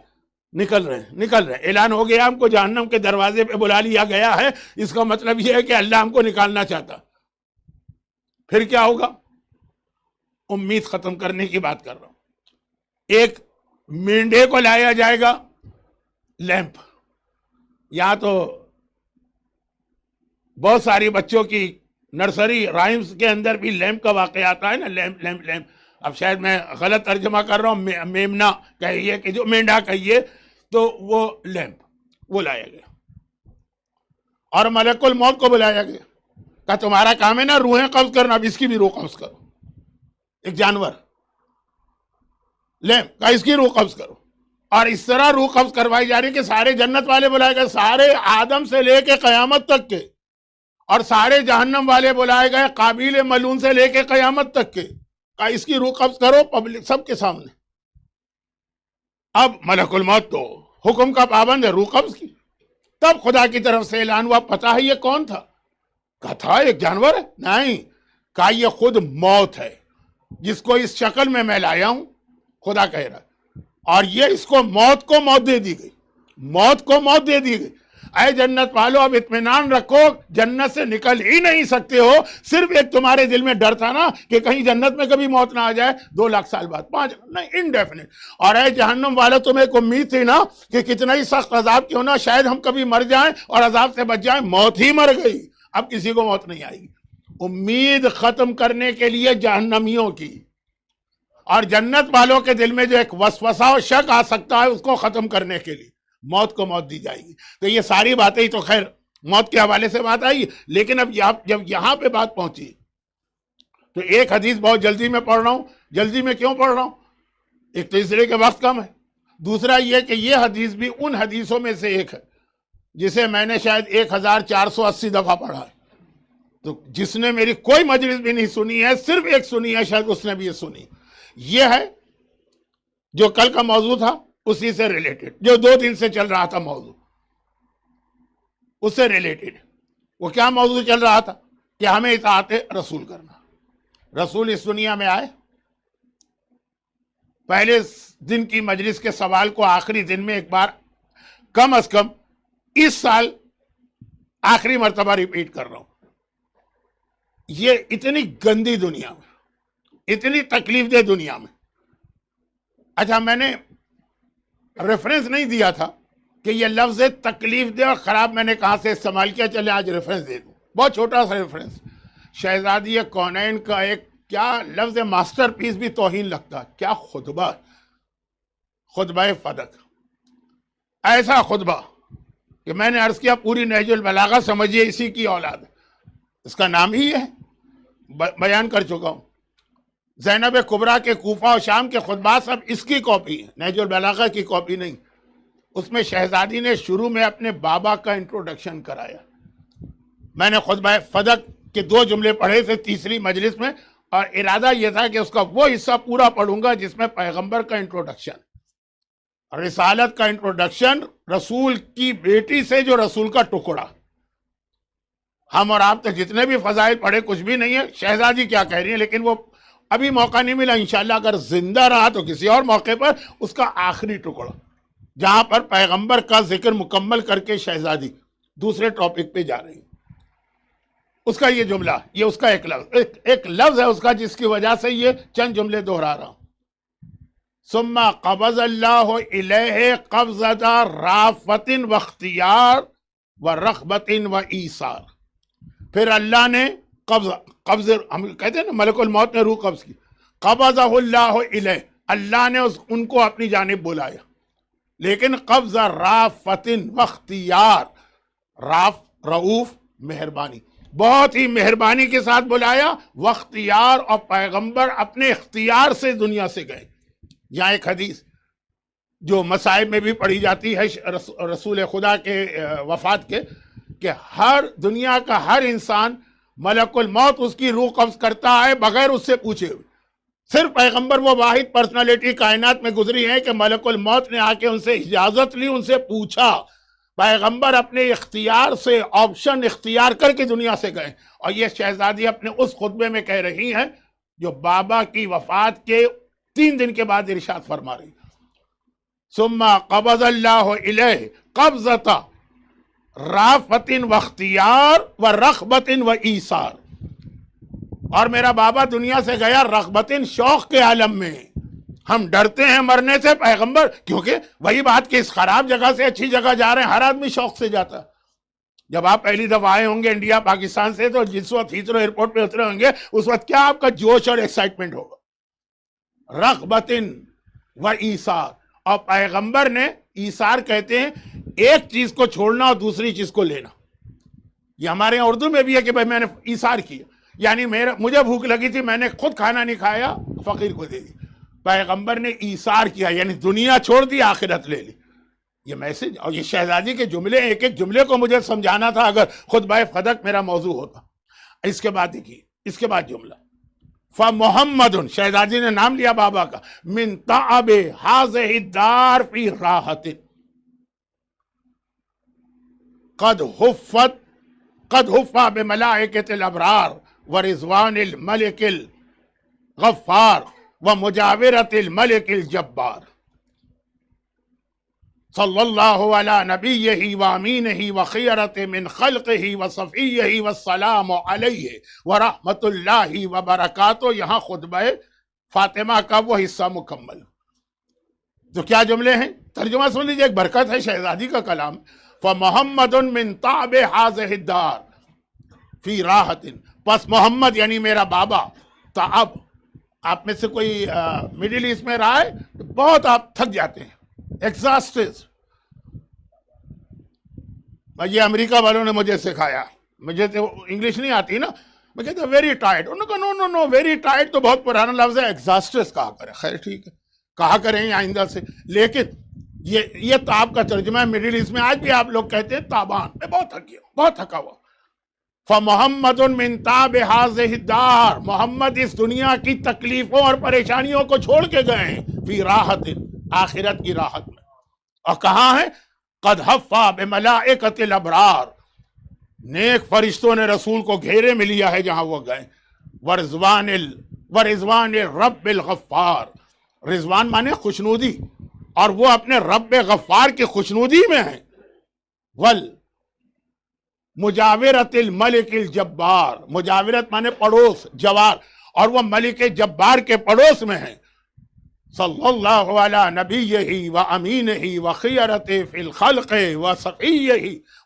A: نکل رہے ہیں، نکل رہے ہیں. اعلان ہو گیا، ہم کو جہنم کے دروازے پہ بلا لیا گیا ہے. اس کا مطلب یہ ہے کہ اللہ ہم کو نکالنا چاہتا. پھر کیا ہوگا؟ امید ختم کرنے کی بات کر رہا ہوں. ایک مینڈے کو لایا جائے گا، لیمپ. یہاں تو بہت ساری بچوں کی نرسری رائمز کے اندر بھی لیمپ کا واقعہ آتا ہے نا، لیمپ لیمپ لیمپ. اب شاید میں غلط ترجمہ کر رہا ہوں، میمنا کہیے کہ جو مینڈا کہیے، تو وہ لیمپ وہ لایا گیا. اور ملک الموت کو بلایا گیا، کہا تمہارا کام ہے نا روحیں قبض کرنا، اب اس کی بھی روح قبض کرو. ایک جانور لیمپ کا، اس کی روح قبض کرو. اور اس طرح روح قبض کروائی جا رہی کہ سارے جنت والے بلائے گئے، سارے آدم سے لے کے قیامت تک کے. اور سارے جہنم والے بلائے گئے، قابیل ملعون سے لے کے قیامت تک کے. کہا اس کی روح قبض کرو، پبلک سب کے سامنے. اب ملک الموت تو حکم کا پابند ہے، روح قبض کی. تب خدا کی طرف سے اعلان ہوا، پتہ ہے یہ کون تھا؟ کہا تھا ایک جانور ہے. نہیں، کہا یہ خود موت ہے، جس کو اس شکل میں لایا ہوں. خدا کہہ رہا ہے. اور یہ اس کو موت دے دی گئی، موت کو موت دے دی گئی. اے جنت والو، اب اطمینان رکھو، جنت سے نکل ہی نہیں سکتے ہو. صرف ایک تمہارے دل میں ڈر تھا نا کہ کہیں جنت میں کبھی موت نہ آ جائے 2 لاکھ سال بعد، 5 نہیں، انڈیفینٹ. اور اے جہنم والو، تمہیں ایک امید تھی نا کہ کتنا ہی سخت عذاب کیوں نہ، شاید ہم کبھی مر جائیں اور عذاب سے بچ جائیں. موت ہی مر گئی، اب کسی کو موت نہیں آئے گی. امید ختم کرنے کے لیے جہنمیوں کی اور جنت والوں کے دل میں جو ایک وسوسہ و شک آ سکتا ہے، اس کو ختم کرنے کے لیے موت کو موت دی جائے گی. تو یہ ساری باتیں ہی تو خیر موت کے حوالے سے بات آئی. لیکن اب جب یہاں پہ بات پہنچی تو ایک حدیث بہت جلدی میں پڑھ رہا ہوں. جلدی میں کیوں پڑھ رہا ہوں؟ ایک تو اس لیے کہ وقت کم ہے، دوسرا یہ کہ یہ حدیث بھی ان حدیثوں میں سے ایک ہے جسے میں نے شاید 1480 دفعہ پڑھا ہے. تو جس نے میری کوئی مجلس بھی نہیں سنی ہے، صرف ایک سنی ہے، شاید اس نے بھی یہ سنی. یہ ہے جو کل کا موضوع تھا، اسی سے ریلیٹڈ، جو 2 دن سے چل رہا تھا موضوع، اس سے ریلیٹڈ. وہ کیا موضوع چل رہا تھا؟ کہ ہمیں اطاعت رسول کرنا. رسول اس دنیا میں آئے، پہلے دن کی مجلس کے سوال کو آخری دن میں ایک بار کم از کم اس سال آخری مرتبہ ریپیٹ کر رہا ہوں. یہ اتنی گندی دنیا میں، اتنی تکلیف دہ دنیا میں. اچھا، میں نے ریفرنس نہیں دیا تھا کہ یہ لفظ تکلیف دہ اور خراب میں نے کہاں سے استعمال کیا. چلے آج ریفرنس دے دوں، بہت چھوٹا سا ریفرنس. شہزادی کونین کا ایک کیا لفظ ماسٹر پیس بھی توہین لگتا، کیا خطبہ فدق. ایسا خطبہ کہ میں نے عرض کیا پوری نہج البلاغہ سمجھیے اسی کی اولاد، اس کا نام ہی ہے، بیان کر چکا ہوں. زینب کبریٰ کے کوفہ اور شام کے خطبات سب اس کی کاپی ہیں، نہج البلاغہ کی کاپی نہیں. اس میں شہزادی نے شروع میں اپنے بابا کا انٹروڈکشن کرایا. میں نے خطبہ فدق کے 2 جملے پڑھے تھے تیسری مجلس میں، اور ارادہ یہ تھا کہ اس کا وہ حصہ پورا پڑھوں گا جس میں پیغمبر کا انٹروڈکشن، رسالت کا انٹروڈکشن، رسول کی بیٹی سے جو رسول کا ٹکڑا. ہم اور آپ تو جتنے بھی فضائل پڑھے کچھ بھی نہیں ہے. شہزادی کیا کہہ رہی ہیں، لیکن وہ ابھی موقع نہیں ملا. انشاءاللہ اگر زندہ رہا تو کسی اور موقع پر اس کا آخری ٹکڑا، جہاں پر پیغمبر کا ذکر مکمل کر کے شہزادی دوسرے ٹاپک پہ جا رہی ہیں. اس کا یہ جملہ، یہ اس کا ایک لفظ ہے اس کا، جس کی وجہ سے یہ چند جملے دہرا رہا ہوں. ثم قبض اللہ الیہ قبضۃ رافۃ واختیار ورغبۃ وایثار. پھر اللہ نے قبض ہم کہتے ہیں نا ملک الموت نے روح قبض کی. قبضہ اللہ الیہ، اللہ نے ان کو اپنی جانب بلایا، لیکن قبض رافۃ واختیار، راف رؤوف مہربانی، بہت ہی مہربانی کے ساتھ بلایا. واختیار، اور پیغمبر اپنے اختیار سے دنیا سے گئے. یہاں ایک حدیث جو مصائب میں بھی پڑھی جاتی ہے رسول خدا کے وفات کے، کہ ہر دنیا کا ہر انسان ملک الموت اس کی روح قبض کرتا ہے بغیر اس سے پوچھے ہوئے. صرف پیغمبر وہ واحد پرسنالٹی کائنات میں گزری ہے کہ ملک الموت نے آ کے ان سے اجازت لی، ان سے پوچھا. پیغمبر اپنے اختیار سے آپشن اختیار کر کے دنیا سے گئے. اور یہ شہزادی اپنے اس خطبے میں کہہ رہی ہیں جو بابا کی وفات کے 3 دن کے بعد ارشاد فرما رہی. ثم قبض اللہ الیہ قبضۃ رافۃ واختیار ورغبۃ وایثار. اور میرا بابا دنیا سے گیا رغبت، شوق کے عالم میں. ہم ڈرتے ہیں مرنے سے پیغمبر، کیونکہ وہی بات کہ اس خراب جگہ سے اچھی جگہ جا رہے ہیں. ہر آدمی شوق سے جاتا. جب آپ پہلی دفعہ آئے ہوں گے انڈیا پاکستان سے، تو جس وقت ہیتھرو ایئرپورٹ پہ اترے ہوں گے اس وقت کیا آپ کا جوش اور ایکسائٹمنٹ ہوگا. رغبت و ایثار. اور پیغمبر نے، ایثار کہتے ہیں ایک چیز کو چھوڑنا اور دوسری چیز کو لینا. یہ ہمارے یہاں اردو میں بھی ہے کہ بھائی میں نے ایثار کیا، یعنی مجھے بھوک لگی تھی، میں نے خود کھانا نہیں کھایا، فقیر کو دے دی. پیغمبر نے ایثار کیا، یعنی دنیا چھوڑ دی، آخرت لے لی. یہ میسج اور یہ شہزادی کے جملے، ایک ایک جملے کو مجھے سمجھانا تھا اگر خطبہ فدق میرا موضوع ہوتا. اس کے بعد دیکھیے، اس کے بعد جملہ فَمُحَمَّدٌ، شہزادی نے نام لیا بابا کا، مِن تَعَبِ هَذِهِ الدَّارِ فِي رَاحَةٍ قد حُفَّ بِمَلَائِكَةِ الْأَبْرَارِ وَرِضْوَانِ الْمَلِكِ الْغَفَّارِ وَمُجَاوِرَةِ الْمَلِكِ الْجَبَّارِ صلی اللہ علی نبیہ وامینہ وخیرۃ من خلقہ وصفیہ والسلام علیہ ورحمۃ اللہ وبرکاتہ. یہاں خطبہ فاطمہ کا وہ حصہ مکمل. تو کیا جملے ہیں، ترجمہ سن لیجیے، ایک برکت ہے شہزادی کا کلام. فمحمد من طعب هذه الدار فی راحت، پس محمد یعنی میرا بابا. تعب، آپ میں سے کوئی مڈل ایسٹ میں رہا ہے تو بہت آپ تھک جاتے ہیں، ایگزاسٹڈ. یہ امریکہ والوں نے مجھے سکھایا، مجھے تو انگلش نہیں آتی نا، میں کہتا ویری ٹائرڈ. انہوں نے کہا نو ویری ٹائرڈ تو بہت پرانا لفظ ہے، ایگزاسٹڈ کہا کریں. خیر ٹھیک ہے، کہا کریں آئندہ سے. لیکن یہ تاب کا ترجمہ ہے. مڈل ایسٹ میں آج بھی آپ لوگ کہتے ہیں تابان، میں بہت تھک گیا، بہت تھکا ہوا. فمحمد من طاب هذه الدار، محمد اس دنیا کی تکلیفوں اور پریشانیوں کو چھوڑ کے گئے ہیں، فی راحت، آخرت کی راحت میں. اور کہاں ہے؟ قد حف بملائکۃ الابرار، نیک فرشتوں نے رسول کو گھیرے میں لیا ہے جہاں وہ گئے. ورضوان الرب الغفار، رضوان مانے خوشنودی، اور وہ اپنے رب غفار کی خوشنودی میں ہیں. ول مجاورت الملک الجبار، مجاورت مانے پڑوس، جوار، اور وہ ملک جبار کے پڑوس میں ہیں. صلی اللہ علی نبیہ و امینہ و خیرتہ فی الخلق و صفیہ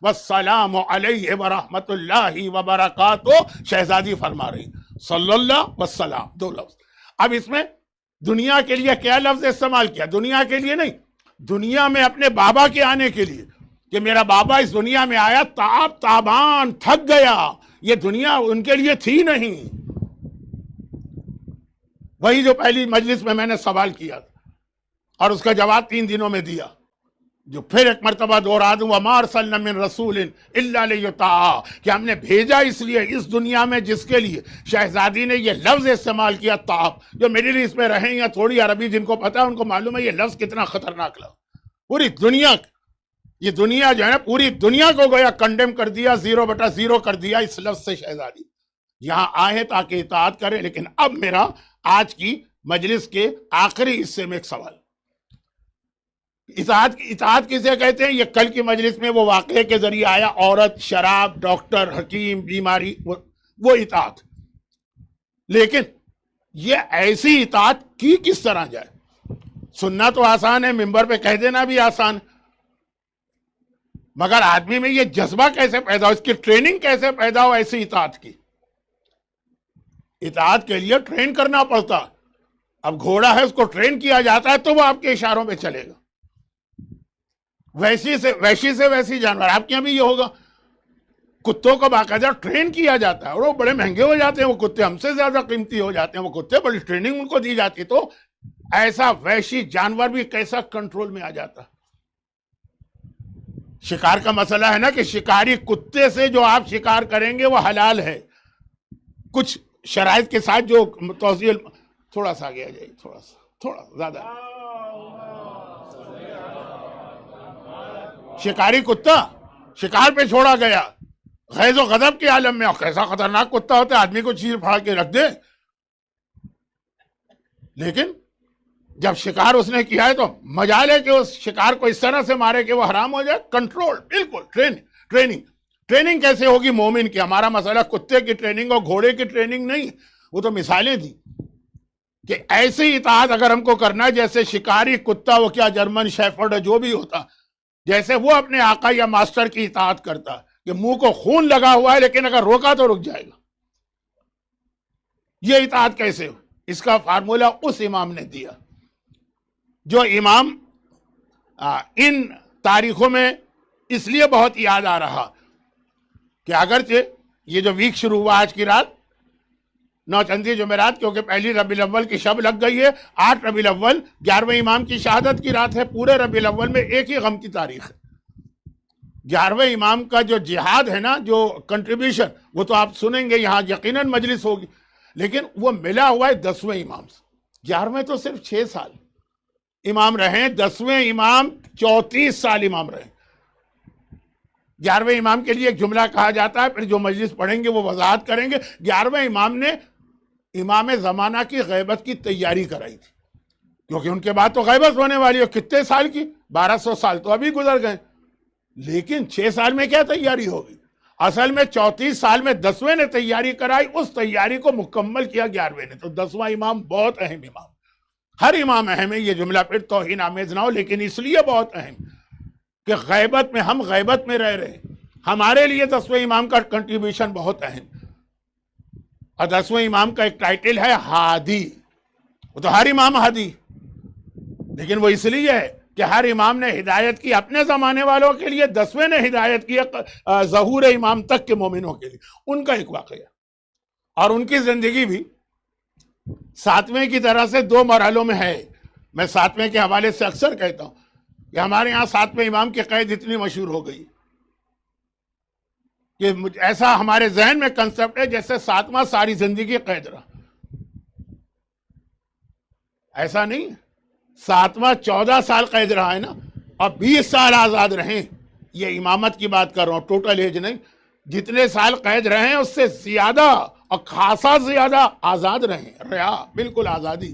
A: والسلام علیہ ورحمۃ اللہ وبرکاتہ. شہزادی فرما رہی صلی اللہ والسلام، دو لفظ. اب اس میں دنیا کے لیے کیا لفظ استعمال کیا؟ دنیا کے لیے نہیں، دنیا میں اپنے بابا کے آنے کے لیے، کہ میرا بابا اس دنیا میں آیا، تابان تھک گیا، یہ دنیا ان کے لیے تھی نہیں. وہی جو پہلی مجلس میں نے سوال کیا تھا اور اس کا جواب 3 دنوں میں دیا، جو پھر ایک مرتبہ دوہرا دوں، وَمَا أَرْسَلْنَا مِن رَسُولٍ إِلَّا لِيُطَاعَ، کہ ہم نے بھیجا اس لیے اس دنیا میں جس کے لیے. شہزادی نے یہ لفظ استعمال کیا طاعت، جو میڈل ایسٹ میں رہیں یا تھوڑی عربی جن کو پتا ہے ان کو معلوم ہے یہ لفظ کتنا خطرناک لفظ. پوری دنیا، یہ دنیا جو ہے نا پوری دنیا کو گویا کنڈیم کر دیا، 0/0 کر دیا اس لفظ سے. شہزادی یہاں آئے تاکہ اطاعت کرے. لیکن اب میرا آج کی مجلس کے آخری حصے میں ایک سوال، اطاعت کسے کہتے ہیں؟ یہ کل کی مجلس میں وہ واقعے کے ذریعے آیا، عورت، شراب، ڈاکٹر، حکیم، بیماری، وہ اطاعت. لیکن یہ ایسی اطاعت کی کس طرح جائے؟ سننا تو آسان ہے، ممبر پہ کہہ دینا بھی آسان، مگر آدمی میں یہ جذبہ کیسے پیدا ہو، اس کی ٹریننگ کیسے پیدا ہو ایسی اطاعت کی؟ اطاعت کے لیے ٹرین کرنا پڑتا. اب گھوڑا ہے، اس کو ٹرین کیا جاتا ہے تو وہ آپ کے اشاروں پہ چلے گا. ویشی سے ویسی جانور، آپ کے یہاں بھی یہ ہوگا. کتوں کو باقاعدہ ٹرین کیا جاتا ہے اور وہ بڑے مہنگے ہو جاتے ہیں، وہ کتے ہم سے زیادہ قیمتی ہو جاتے ہیں، وہ کتے بڑی ٹریننگ ان کو دی جاتی. تو ایسا ویشی جانور بھی کیسا کنٹرول میں آ جاتا. شکار کا مسئلہ ہے نا کہ شکاری کتے سے جو آپ شکار کریں گے وہ حلال ہے، کچھ شرائط کے ساتھ جو توسیع. تھوڑا سا آگے آ جائیے، تھوڑا زیادہ. شکاری کتا شکار پہ چھوڑا گیا غیظ و غضب کے عالم میں، اور کیسا خطرناک کتا ہوتا ہے، آدمی کو چیر پھاڑ کے رکھ دے. لیکن جب شکار اس نے کیا ہے تو مجال ہے کہ اس شکار کو اس طرح سے مارے کہ وہ حرام ہو جائے. کنٹرول، بالکل. ٹریننگ کیسے ہوگی مومن کی؟ ہمارا مسئلہ کتے کی ٹریننگ اور گھوڑے کی ٹریننگ نہیں، وہ تو مثالیں تھیں کہ ایسی اطاعت اگر ہم کو کرنا ہے جیسے شکاری کتا، وہ کیا جرمن شیفرڈ جو بھی ہوتا، جیسے وہ اپنے آقا یا ماسٹر کی اطاعت کرتا کہ منہ کو خون لگا ہوا ہے لیکن اگر روکا تو رک جائے گا. یہ اطاعت کیسے ہو؟ اس کا فارمولہ اس امام نے دیا، جو امام ان تاریخوں میں اس لیے بہت یاد آ رہا کہ اگرچہ یہ جو ویک شروع ہوا آج کی رات 9 چندی جمعرات، کیونکہ پہلی ربیع الاول کی شب لگ گئی ہے، 8 ربیع الاول 11ویں امام کی شہادت کی رات ہے. پورے ربیع الاول میں ایک ہی غم کی تاریخ ہے. 11ویں امام کا جو جہاد ہے نا، جو کنٹریبیوشن، وہ تو آپ سنیں گے، یہاں یقیناً مجلس ہوگی، لیکن وہ ملا ہوا ہے 10ویں امام سے. 11ویں تو صرف 6 سال امام رہے، 10ویں امام 34 سال امام رہے. 11ویں امام کے لیے ایک جملہ کہا جاتا ہے، پھر جو مجلس پڑھیں گے وہ وضاحت کریں گے. 11ویں امام نے امام زمانہ کی غیبت کی تیاری کرائی تھی، کیونکہ ان کے بعد تو غیبت ہونے والی ہے. کتنے سال کی؟ 1200 سال تو ابھی گزر گئے. لیکن 6 سال میں کیا تیاری ہوگی؟ اصل میں 34 سال میں 10ویں نے تیاری کرائی، اس تیاری کو مکمل کیا 11ویں نے. تو 10واں امام بہت اہم امام، ہر امام اہم ہے. یہ جملہ پھر توہین آمیز نہ ہو، لیکن اس لیے بہت اہم کہ غیبت میں ہم غیبت میں رہ رہے ہیں. ہمارے لیے 10ویں امام کا کنٹریبیوشن بہت اہم. اور 10ویں امام کا ایک ٹائٹل ہے ہادی. وہ تو ہر امام ہادی، لیکن وہ اس لیے ہے کہ ہر امام نے ہدایت کی اپنے زمانے والوں کے لیے، 10ویں نے ہدایت کی ظہور امام تک کے مومنوں کے لیے. ان کا ایک واقعہ اور ان کی زندگی بھی 7ویں کی طرح سے 2 مرحلوں میں ہے. میں 7ویں کے حوالے سے اکثر کہتا ہوں کہ ہمارے یہاں 7ویں امام کی قید اتنی مشہور ہو گئی کہ ایسا ہمارے ذہن میں کنسپٹ ہے جیسے 7واں ساری زندگی قید رہا. ایسا نہیں، 7واں 14 سال قید رہا ہے نا، اور 20 سال آزاد رہیں. یہ امامت کی بات کر رہا ہوں، ٹوٹل ایج نہیں. جتنے سال قید رہے ہیں اس سے زیادہ اور خاصا زیادہ آزاد رہیں. رہا بالکل آزادی.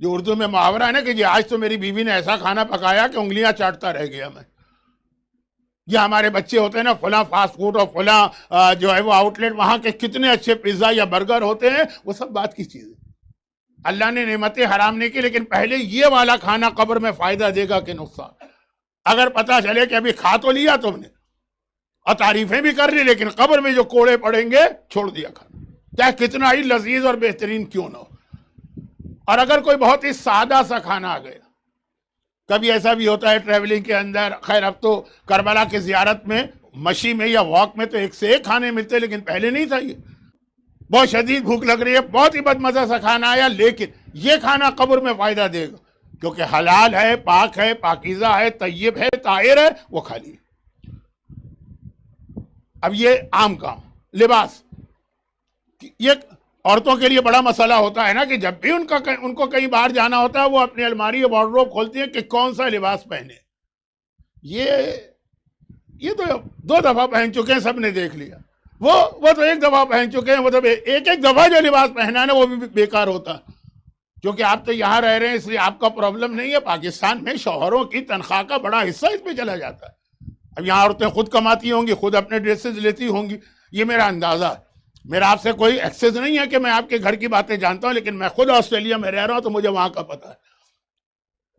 A: جو اردو میں محاورہ ہے نا کہ جی آج تو میری بیوی نے ایسا کھانا پکایا کہ انگلیاں چاٹتا رہ گیا میں. یہ ہمارے بچے ہوتے ہیں نا فلاں فاسٹ فوڈ اور فلاں جو ہے وہ آؤٹ لیٹ، وہاں کے کتنے اچھے پیزا یا برگر ہوتے ہیں، وہ سب بات کی چیزیں. اللہ نے نعمتیں حرام نہیں کی، لیکن پہلے یہ والا کھانا قبر میں فائدہ دے گا کہ نقصان. اگر پتہ چلے کہ ابھی کھا تو لیا تم نے اور تعریفیں بھی کر لی، لیکن قبر میں جو کوڑے پڑیں گے چھوڑ دیا کھانا، چاہے کتنا ہی لذیذ اور بہترین کیوں نہ ہو. اور اگر کوئی بہت ہی سادہ سا کھانا آ گیا، کبھی ایسا بھی ہوتا ہے ٹریولنگ کے اندر، خیر اب تو کربلا کی زیارت میں مشی میں یا واک میں تو ایک سے ایک کھانے ملتے، لیکن پہلے نہیں تھا. یہ بہت شدید بھوک لگ رہی ہے، بہت ہی بد مزہ سا کھانا آیا، لیکن یہ کھانا قبر میں فائدہ دے گا کیونکہ حلال ہے، پاک ہے، پاکیزہ ہے، طیب ہے، طاہر ہے، وہ کھا لیے. اب یہ عام کام، لباس، یہ عورتوں کے لیے بڑا مسئلہ ہوتا ہے نا کہ جب بھی ان کو کہیں باہر جانا ہوتا ہے وہ اپنی الماری اور وارڈروب کھولتی ہیں کہ کون سا لباس پہنے. یہ تو 2 دفعہ پہن چکے ہیں، سب نے دیکھ لیا. وہ تو 1 دفعہ پہن چکے ہیں، وہ تو ایک دفعہ جو لباس پہنا ہے نا وہ بھی بیکار ہوتا ہے. کیونکہ آپ تو یہاں رہ رہے ہیں اس لیے آپ کا پرابلم نہیں ہے. پاکستان میں شوہروں کی تنخواہ کا بڑا حصہ اس پہ چلا جاتا ہے. اب یہاں عورتیں خود کماتی ہوں گی، خود اپنے ڈریسز لیتی ہوں گی، یہ میرا اندازہ ہے. میرا آپ سے کوئی ایکسیس نہیں ہے کہ میں آپ کے گھر کی باتیں جانتا ہوں، لیکن میں خود آسٹریلیا میں رہ رہا ہوں تو مجھے وہاں کا پتہ ہے.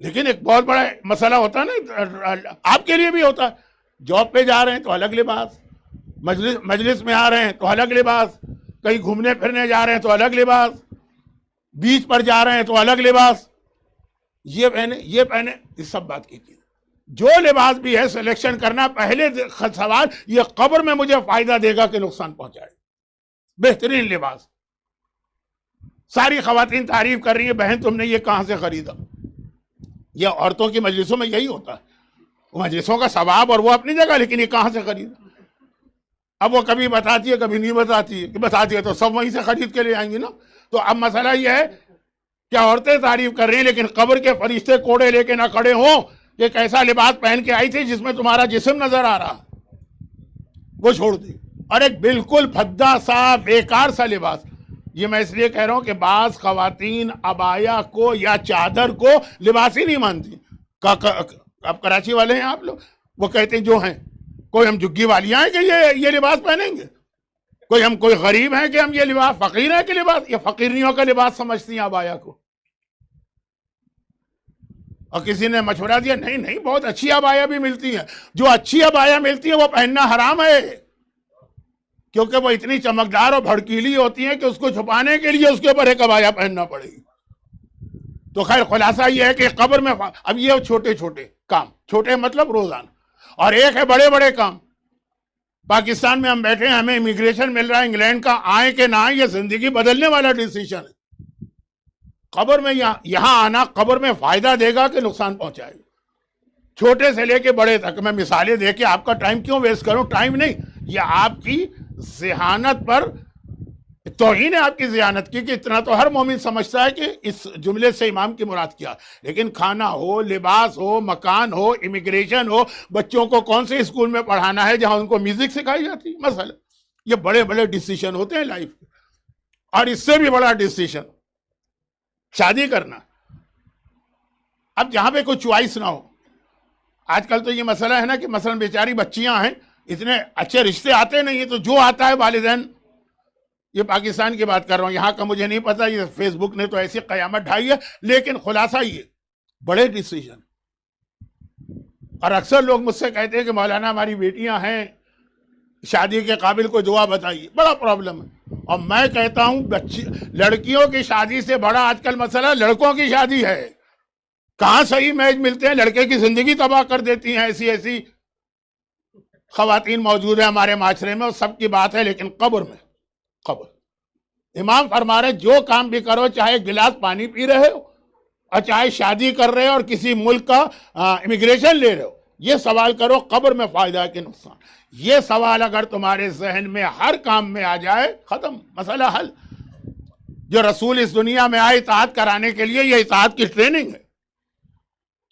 A: لیکن ایک بہت بڑا مسئلہ ہوتا ہے نا، آپ کے لیے بھی ہوتا ہے. جاب پہ جا رہے ہیں تو الگ لباس، مجلس میں آ رہے ہیں تو الگ لباس، کہیں گھومنے پھرنے جا رہے ہیں تو الگ لباس، بیچ پر جا رہے ہیں تو الگ لباس، یہ پہنے، یہ سب بات کی چیز. جو لباس بھی ہے سلیکشن کرنا، پہلے سوال یہ قبر میں مجھے فائدہ دے گا کہ نقصان پہنچائے. بہترین لباس. ساری خواتین تعریف کر رہی ہیں، بہن تم نے یہ کہاں سے خریدا. یہ عورتوں کی مجلسوں میں یہی ہوتا ہے، مجلسوں کا ثواب اور وہ اپنی جگہ، لیکن یہ کہاں سے خریدا. اب وہ کبھی بتاتی ہے کبھی نہیں بتاتی ہے، کہ بتاتی ہے تو سب وہیں سے خرید کے لے آئیں گی نا. تو اب مسئلہ یہ ہے کہ عورتیں تعریف کر رہی ہیں لیکن قبر کے فرشتے کوڑے لے کے نہ کھڑے ہوں کہ ایک ایسا لباس پہن کے آئی تھی جس میں تمہارا جسم نظر آ رہا، وہ چھوڑ دی. اور ایک بالکل بھدا سا بیکار سا لباس. یہ میں اس لیے کہہ رہا ہوں کہ بعض خواتین عبایا کو یا چادر کو لباس ہی نہیں مانتی. اب کراچی والے ہیں آپ لوگ، وہ کہتے ہیں جو ہیں کوئی ہم جھگی والیاں ہیں کہ یہ لباس پہنیں گے، کوئی غریب ہیں کہ ہم یہ لباس، فقیر ہیں کہ لباس، یہ فقیرنیوں کا لباس سمجھتی ہیں عبایا کو. اور کسی نے مشورہ دیا نہیں بہت اچھی عبایا بھی ملتی ہیں، جو اچھی عبایا ملتی ہیں وہ پہننا حرام ہے، کیونکہ وہ اتنی چمکدار اور بھڑکیلی ہوتی ہیں کہ اس کو چھپانے کے لیے اس کے اوپر ایک عبایا پہننا پڑے گی. تو خیر خلاصہ یہ ہے کہ قبر میں اب یہ چھوٹے چھوٹے کام، چھوٹے مطلب روزانہ، اور ایک ہے بڑے بڑے کام. پاکستان میں ہم بیٹھے ہیں، ہمیں امیگریشن مل رہا ہے انگلینڈ کا، آئیں کہ نہ آئیں یہ زندگی بدلنے والا ڈیسیشن ہے. قبر میں یہاں آنا قبر میں فائدہ دے گا کہ نقصان پہنچائے گا. چھوٹے سے لے کے بڑے تک. میں مثالیں دے کے آپ کا ٹائم کیوں ویسٹ کروں، ٹائم نہیں، یہ آپ کی ذہانت پر توہین ہے، آپ کی ذہانت کی، کہ اتنا تو ہر مومن سمجھتا ہے کہ اس جملے سے امام کی مراد کیا. لیکن کھانا ہو، لباس ہو، مکان ہو، امیگریشن ہو، بچوں کو کون سے اسکول میں پڑھانا ہے جہاں ان کو میوزک سکھائی جاتی ہے، مسئلہ یہ بڑے بڑے ڈیسیشن ہوتے ہیں لائف کے. اور اس سے بھی بڑا ڈیسیشن شادی کرنا. اب جہاں پہ کوئی چوائس نہ ہو، آج کل تو یہ مسئلہ ہے نا کہ مثلا بیچاری بچیاں ہیں، اتنے اچھے رشتے آتے نہیں ہیں، تو جو آتا ہے والدین، یہ پاکستان کی بات کر رہا ہوں، یہاں کا مجھے نہیں پتا، یہ فیس بک نے تو ایسی قیامت ڈھائی ہے. لیکن خلاصہ یہ بڑے ڈیسیجن. اور اکثر لوگ مجھ سے کہتے ہیں کہ مولانا ہماری بیٹیاں ہیں شادی کے قابل، کوئی دعا بتائیے. بڑا پرابلم ہے. اور میں کہتا ہوں لڑکیوں کی شادی سے بڑا آج کل مسئلہ لڑکوں کی شادی ہے. کہاں صحیح میچ ملتے ہیں، لڑکے کی زندگی تباہ کر دیتی ہیں. ایسی خواتین موجود ہیں ہمارے معاشرے میں، اور سب کی بات ہے. لیکن قبر میں، امام فرما رہے جو کام بھی کرو، چاہے گلاس پانی پی رہے ہو اور چاہے شادی کر رہے ہو اور کسی ملک کا امیگریشن لے رہے ہو، یہ سوال کرو قبر میں فائدہ ہے کہ نقصان. یہ سوال اگر تمہارے ذہن میں ہر کام میں آ جائے، ختم، مسئلہ حل. جو رسول اس دنیا میں آئے اطاعت کرانے کے لیے، یہ اطاعت کی ٹریننگ ہے.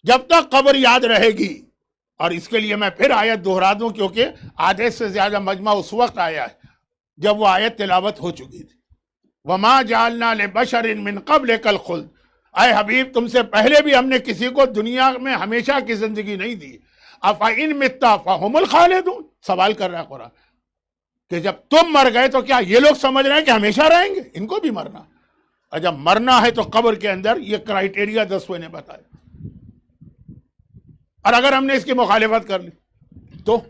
A: جب تک قبر یاد رہے گی، اور اس کے لیے میں پھر آیت دہرا دوں کیونکہ آدھے سے زیادہ مجمع اس وقت آیا ہے جب وہ آیت تلاوت ہو چکی تھی. وَمَا جَعَلْنَا لِبَشَرٍ مِّن قَبْلِكَ الْخُلْدَ. اے حبیب تم سے پہلے بھی ہم نے کسی کو دنیا میں ہمیشہ کی زندگی نہیں دی. افَإِن مِتَّ فَهُمُ الْخَالِدُونَ. سوال کر رہا ہے قرآن کہ جب تم مر گئے تو کیا یہ لوگ سمجھ رہے ہیں کہ ہمیشہ رہیں گے؟ ان کو بھی مرنا. اور جب مرنا ہے تو قبر کے اندر یہ کرائیٹیریا 10 نے بتایا. اور اگر ہم نے اس کی مخالفت کر لی تو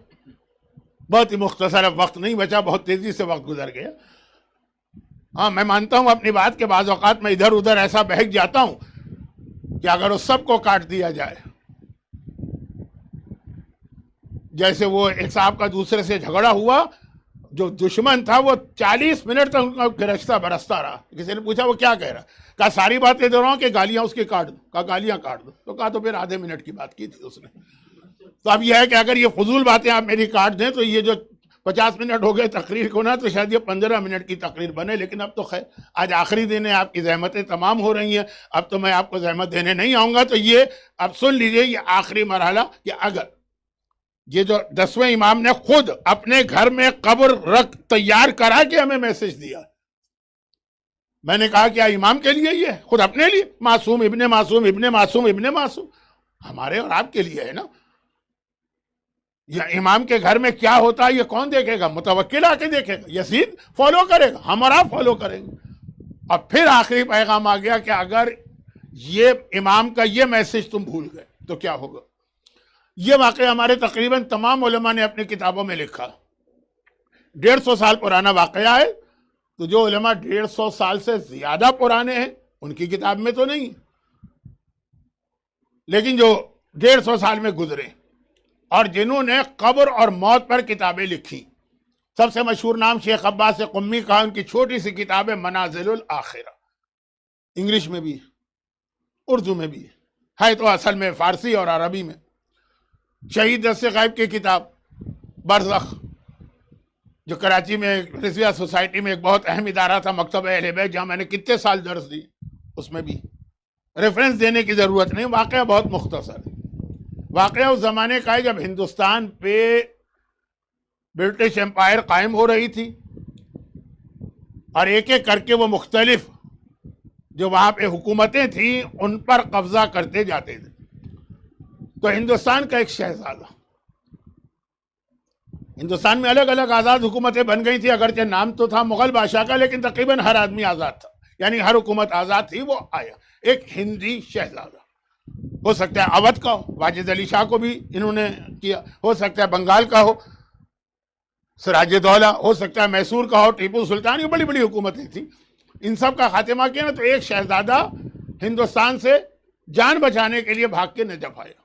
A: بہت ہی مختصر وقت نہیں بچا, بہت تیزی سے وقت گزر گیا. ہاں میں مانتا ہوں اپنی بات کے بعض اوقات میں ادھر ادھر ایسا بہک جاتا ہوں کہ اگر اس سب کو کاٹ دیا جائے, جیسے وہ ایک صاحب کا دوسرے سے جھگڑا ہوا, جو دشمن تھا وہ 40 منٹ تک ان کا گرجتا برستا رہا. کسی نے پوچھا وہ کیا کہہ رہا, کہا ساری باتیں دے رہا ہوں کہ گالیاں اس کی کاٹ دو. کہا گالیاں کاٹ دو. تو کہا تو پھر آدھے منٹ کی بات کی تھی اس نے. تو اب یہ ہے کہ اگر یہ فضول باتیں آپ میری کاٹ دیں تو یہ جو 50 منٹ ہو گئے تقریر کو نا, تو شاید یہ 15 منٹ کی تقریر بنے. لیکن اب تو خیر آج آخری دن ہے, آپ کی زحمتیں تمام ہو رہی ہیں, اب تو میں آپ کو زحمت دینے نہیں آؤں گا. تو یہ اب سن لیجئے, یہ آخری مرحلہ کہ اگر یہ جو 10ویں امام نے خود اپنے گھر میں قبر رکھ تیار کرا کے ہمیں میسج دیا, میں نے کہا کیا امام کے لیے یہ خود اپنے لیے معصوم ابن معصوم ابن معصوم ابن معصوم, ہمارے اور آپ کے لیے ہے نا. یہ امام کے گھر میں کیا ہوتا ہے یہ کون دیکھے گا؟ متوکل آ کے دیکھے گا, یزید فالو کرے گا, ہم اور آپ فالو کریں گے. اور پھر آخری پیغام آ گیا کہ اگر یہ امام کا یہ میسج تم بھول گئے تو کیا ہوگا. یہ واقعہ ہمارے تقریباً تمام علماء نے اپنی کتابوں میں لکھا. 150 سال پرانا واقعہ ہے, تو جو علماء 150 سال سے زیادہ پرانے ہیں ان کی کتاب میں تو نہیں, لیکن جو 150 سال میں گزرے اور جنہوں نے قبر اور موت پر کتابیں لکھی, سب سے مشہور نام شیخ عباس قمی کا, ان کی چھوٹی سی کتاب ہے منازل الآخرہ, انگلش میں بھی اردو میں بھی ہے, تو اصل میں فارسی اور عربی میں. شہید دست غائب کی کتاب برزخ, جو کراچی میں رضویہ سوسائٹی میں ایک بہت اہم ادارہ تھا, مکتبہ اہل بیت, جہاں میں نے کتنے سال درس دی, اس میں بھی ریفرنس دینے کی ضرورت نہیں. واقعہ بہت مختصر ہے. واقعہ اس زمانے کا ہے جب ہندوستان پہ برٹش امپائر قائم ہو رہی تھی, اور ایک ایک کر کے وہ مختلف جو وہاں پہ حکومتیں تھیں ان پر قبضہ کرتے جاتے تھے. تو ہندوستان کا ایک شہزادہ, ہندوستان میں الگ الگ آزاد حکومتیں بن گئی تھی, اگرچہ نام تو تھا مغل بادشاہ کا, لیکن تقریباً ہر آدمی آزاد تھا, یعنی ہر حکومت آزاد تھی. وہ آیا ایک ہندی شہزادہ, ہو سکتا ہے اودھ کا ہو, واجد علی شاہ کو بھی انہوں نے کیا, ہو سکتا ہے بنگال کا ہو سراج دولہ, ہو سکتا ہے میسور کا ہو ٹیپو سلطان, یہ بڑی بڑی حکومتیں تھیں. ان سب کا خاتمہ کیا نا, تو ایک شہزادہ ہندوستان سے جان بچانے کے لیے بھاگ کے نجف آیا,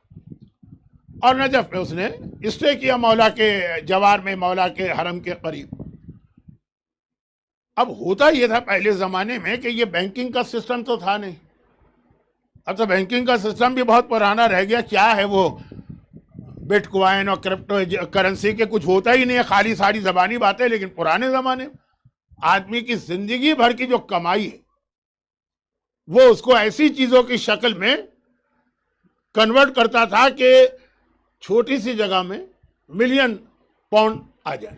A: اور نجف میں اس نے اسٹے کیا مولا کے جوار میں, مولا کے حرم کے قریب. اب ہوتا یہ تھا پہلے زمانے میں کہ یہ بینکنگ کا سسٹم تو تھا نہیں. اب تو بینکنگ کا سسٹم بھی بہت پرانا رہ گیا. کیا ہے وہ بٹ کوائن اور کرپٹو کرنسی کے کچھ ہوتا ہی نہیں ہے, خالی ساری زبانی باتیں. لیکن پرانے زمانے میں آدمی کی زندگی بھر کی جو کمائی ہے وہ اس کو ایسی چیزوں کی شکل میں کنورٹ کرتا تھا کہ چھوٹی سی جگہ میں ملین پاؤنڈ آ جائے,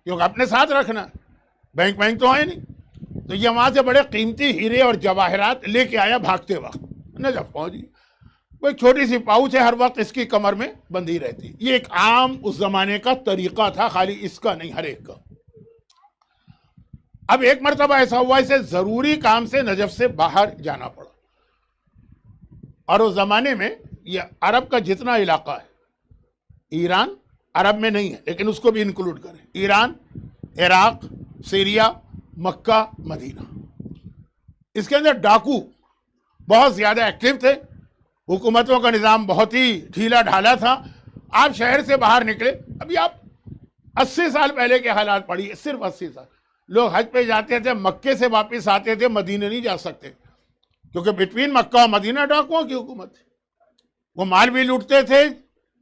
A: کیونکہ اپنے ساتھ رکھنا, بینک تو ہے نہیں. تو یہ وہاں سے بڑے قیمتی ہیرے اور جواہرات لے کے آیا بھاگتے وقت, نجف پہنچی. وہ ایک چھوٹی سی پاؤچ ہے, ہر وقت اس کی کمر میں بندھی رہتی. یہ ایک عام اس زمانے کا طریقہ تھا, خالی اس کا نہیں, ہر ایک کا. اب ایک مرتبہ ایسا ہوا, اسے ضروری کام سے نجف سے باہر جانا پڑا. اور اس زمانے میں یہ عرب کا جتنا علاقہ ہے, ایران عرب میں نہیں ہے لیکن اس کو بھی انکلوڈ کریں, ایران, عراق, سیریا, مکہ, مدینہ, اس کے اندر ڈاکو بہت زیادہ ایکٹیو تھے. حکومتوں کا نظام بہت ہی ڈھیلا ڈھالا تھا. آپ شہر سے باہر نکلے, ابھی آپ 80 سال پہلے کے حالات پڑھیے, صرف 80 سال. لوگ حج پہ جاتے تھے, مکے سے واپس آتے تھے, مدینہ نہیں جا سکتے, کیونکہ بٹوین مکہ اور مدینہ ڈاکوؤں کی حکومت تھی. وہ مال بھی لوٹتے تھے,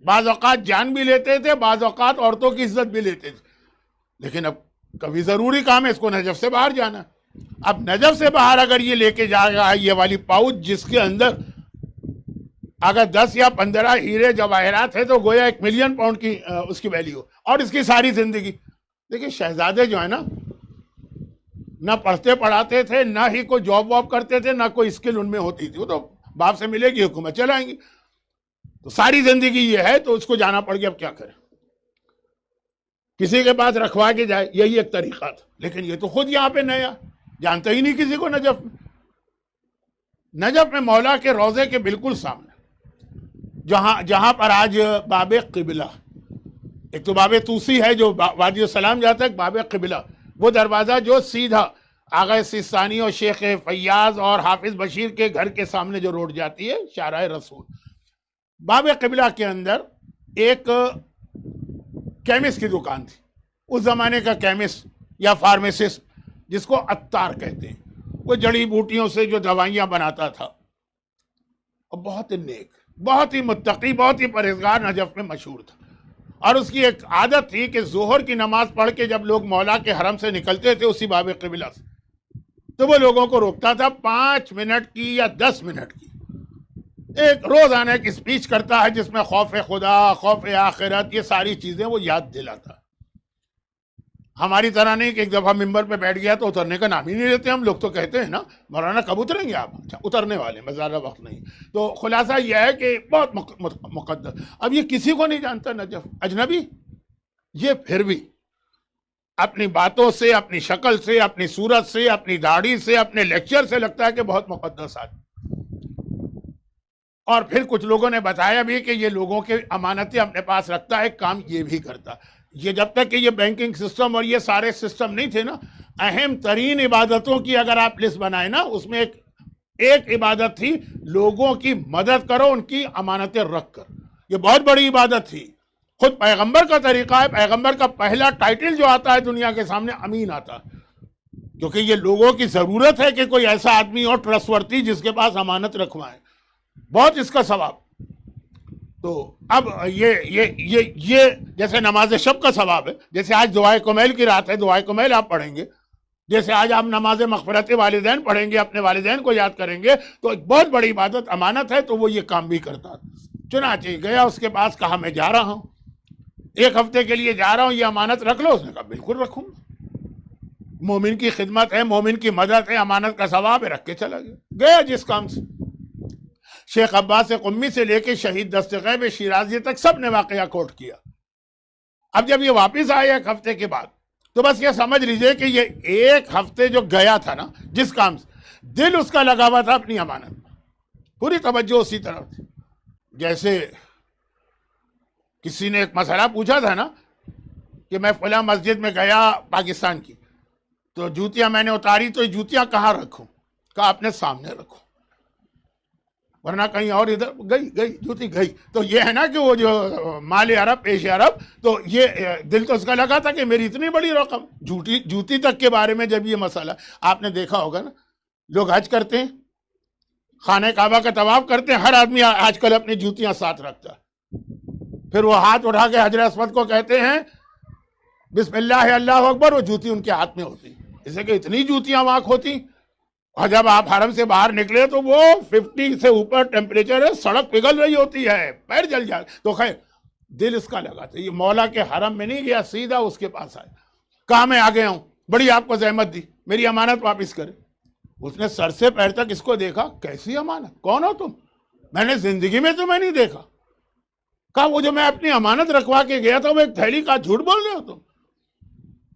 A: بعض اوقات جان بھی لیتے تھے, بعض اوقات عورتوں کی عزت بھی لیتے تھے. لیکن اب کبھی ضروری کام ہے, اس کو نجف سے باہر جانا. اب نجف سے باہر اگر یہ لے کے جا رہا ہے یہ والی پاؤچ, جس کے اندر اگر 10 یا 15 ہیرے جواہرات ہیں تو گویا 1 ملین پاؤنڈ کی اس کی ویلیو, اور اس کی ساری زندگی. دیکھیں شہزادے جو ہے نا, نہ پڑھتے پڑھاتے تھے، نہ ہی کوئی جاب واب کرتے تھے، نہ کوئی اسکل ان میں ہوتی تھی. وہ تو باپ سے ملے گی حکومت چلائیں گی. تو ساری زندگی یہ ہے تو اس کو جانا پڑ گیا. اب کیا کریں؟ کسی کے پاس رکھوا کے جائے، یہی ایک طریقہ تھا. لیکن یہ تو خود یہاں پہ نیا، جانتا ہی نہیں کسی کو. نجف میں مولا کے روضے کے بالکل سامنے، جہاں پر آج باب قبلہ، ایک تو باب توسی ہے جو وادی السلام جاتا ہے، ایک باب قبلہ، وہ دروازہ جو سیدھا آغا سیستانی اور شیخ فیاض اور حافظ بشیر کے گھر کے سامنے جو روڈ جاتی ہے، شارع رسول. باب قبلہ کے اندر ایک کیمسٹ کی دکان تھی، اس زمانے کا کیمسٹ یا فارمیسسٹ جس کو عطار کہتے ہیں. وہ جڑی بوٹیوں سے جو دوائیاں بناتا تھا، اور بہت ہی نیک، بہت ہی متقی، بہت ہی پرہیزگار نجف میں مشہور تھا. اور اس کی ایک عادت تھی کہ ظہر کی نماز پڑھ کے جب لوگ مولا کے حرم سے نکلتے تھے اسی باب قبلہ سے، تو وہ لوگوں کو روکتا تھا 5 منٹ کی یا 10 منٹ کی. ایک روزانہ ایک اسپیچ کرتا ہے جس میں خوف خدا، خوف آخرت، یہ ساری چیزیں وہ یاد دلاتا. ہماری طرح نہیں کہ ایک دفعہ ممبر پہ بیٹھ گیا تو اترنے کا نام ہی نہیں لیتے. ہم لوگ تو کہتے ہیں نا مولانا کب اتریں گے آپ؟ اچھا اترنے والے ہیں، زیادہ وقت نہیں. تو خلاصہ یہ ہے کہ بہت مقدس. اب یہ کسی کو نہیں جانتا نجف، اجنبی. یہ پھر بھی اپنی باتوں سے، اپنی شکل سے، اپنی صورت سے، اپنی داڑھی سے، اپنے لیکچر سے لگتا ہے کہ بہت مقدس آدمی. اور پھر کچھ لوگوں نے بتایا بھی کہ یہ لوگوں کے امانتیں اپنے پاس رکھتا ہے، کام یہ بھی کرتا. یہ جب تک کہ یہ بینکنگ سسٹم اور یہ سارے سسٹم نہیں تھے نا، اہم ترین عبادتوں کی اگر آپ لسٹ بنائیں نا، اس میں ایک عبادت تھی لوگوں کی مدد کرو ان کی امانتیں رکھ کر. یہ بہت بڑی عبادت تھی. خود پیغمبر کا طریقہ ہے، پیغمبر کا پہلا ٹائٹل جو آتا ہے دنیا کے سامنے امین آتا ہے، کیونکہ یہ لوگوں کی ضرورت ہے کہ کوئی ایسا آدمی اور ٹرسٹورتھی جس کے پاس امانت رکھوائے. بہت اس کا ثواب. تو اب یہ جیسے نماز شب کا ثواب ہے، جیسے آج دعائے کمیل کی رات ہے، دعائے کمیل آپ پڑھیں گے، جیسے آج آپ نماز مغفرت والدین پڑھیں گے، اپنے والدین کو یاد کریں گے، تو ایک بہت بڑی عبادت امانت ہے. تو وہ یہ کام بھی کرتا. چنانچہ گیا اس کے پاس، کہا میں جا رہا ہوں، 1 ہفتے کے لیے جا رہا ہوں، یہ امانت رکھ لو. اس نے کہا بالکل رکھوں. مومن کی خدمت ہے، مومن کی مدد ہے، امانت کا ثواب ہے، رکھ کے چلا گیا جس کام سے. شیخ عباس قمی سے لے کے شہید دستغیب شیرازی تک سب نے واقعہ کوٹ کیا. اب جب یہ واپس آئے 1 ہفتے کے بعد، تو بس یہ سمجھ لیجئے کہ یہ 1 ہفتے جو گیا تھا نا جس کام سے، دل اس کا لگا ہوا تھا اپنی امانت میں، پوری توجہ اسی طرف تھی. جیسے کسی نے ایک مسئلہ پوچھا تھا نا کہ میں فلاں مسجد میں گیا پاکستان کی، تو جوتیاں میں نے اتاری، تو یہ جوتیاں کہاں رکھوں؟ کہا اپنے سامنے رکھو، ورنہ کہیں اور ادھر گئی جوتی گئی. تو یہ ہے نا کہ وہ جو مال عرب پیش عرب، تو یہ دل تو اس کا لگا تھا کہ میری اتنی بڑی رقم. جوتی تک کے بارے میں جب یہ مسئلہ آپ نے دیکھا ہوگا نا، لوگ حج کرتے ہیں، خانہ کعبہ کا طواف کرتے ہیں، ہر آدمی آج کل اپنی جوتیاں ساتھ رکھتا ہے. پھر وہ ہاتھ اٹھا کے حجر اسود کو کہتے ہیں بسم اللہ اللہ اکبر، وہ جوتی ان کے ہاتھ میں ہوتی. اسے کہ اتنی جوتیاں وہاں ہوتی. اور جب آپ حرم سے باہر نکلے تو وہ 50 سے اوپر ٹیمپریچر ہے، سڑک پگھل رہی ہوتی ہے، پیر جل جائے. تو خیر دل اس کا لگا تھا. یہ مولا کے حرم میں نہیں گیا، سیدھا اس کے پاس آیا، کہا میں آ گیا ہوں، بڑی آپ کو زحمت دی، میری امانت واپس کرے. اس نے سر سے پیر تک اس کو دیکھا، کیسی امانت؟ کون ہو تم؟ میں نے زندگی میں تمہیں نہیں دیکھا. کہا وہ جو میں اپنی امانت رکھوا کے گیا تھا وہ ایک تھیلی کا، جھوٹ بول رہے ہو تم.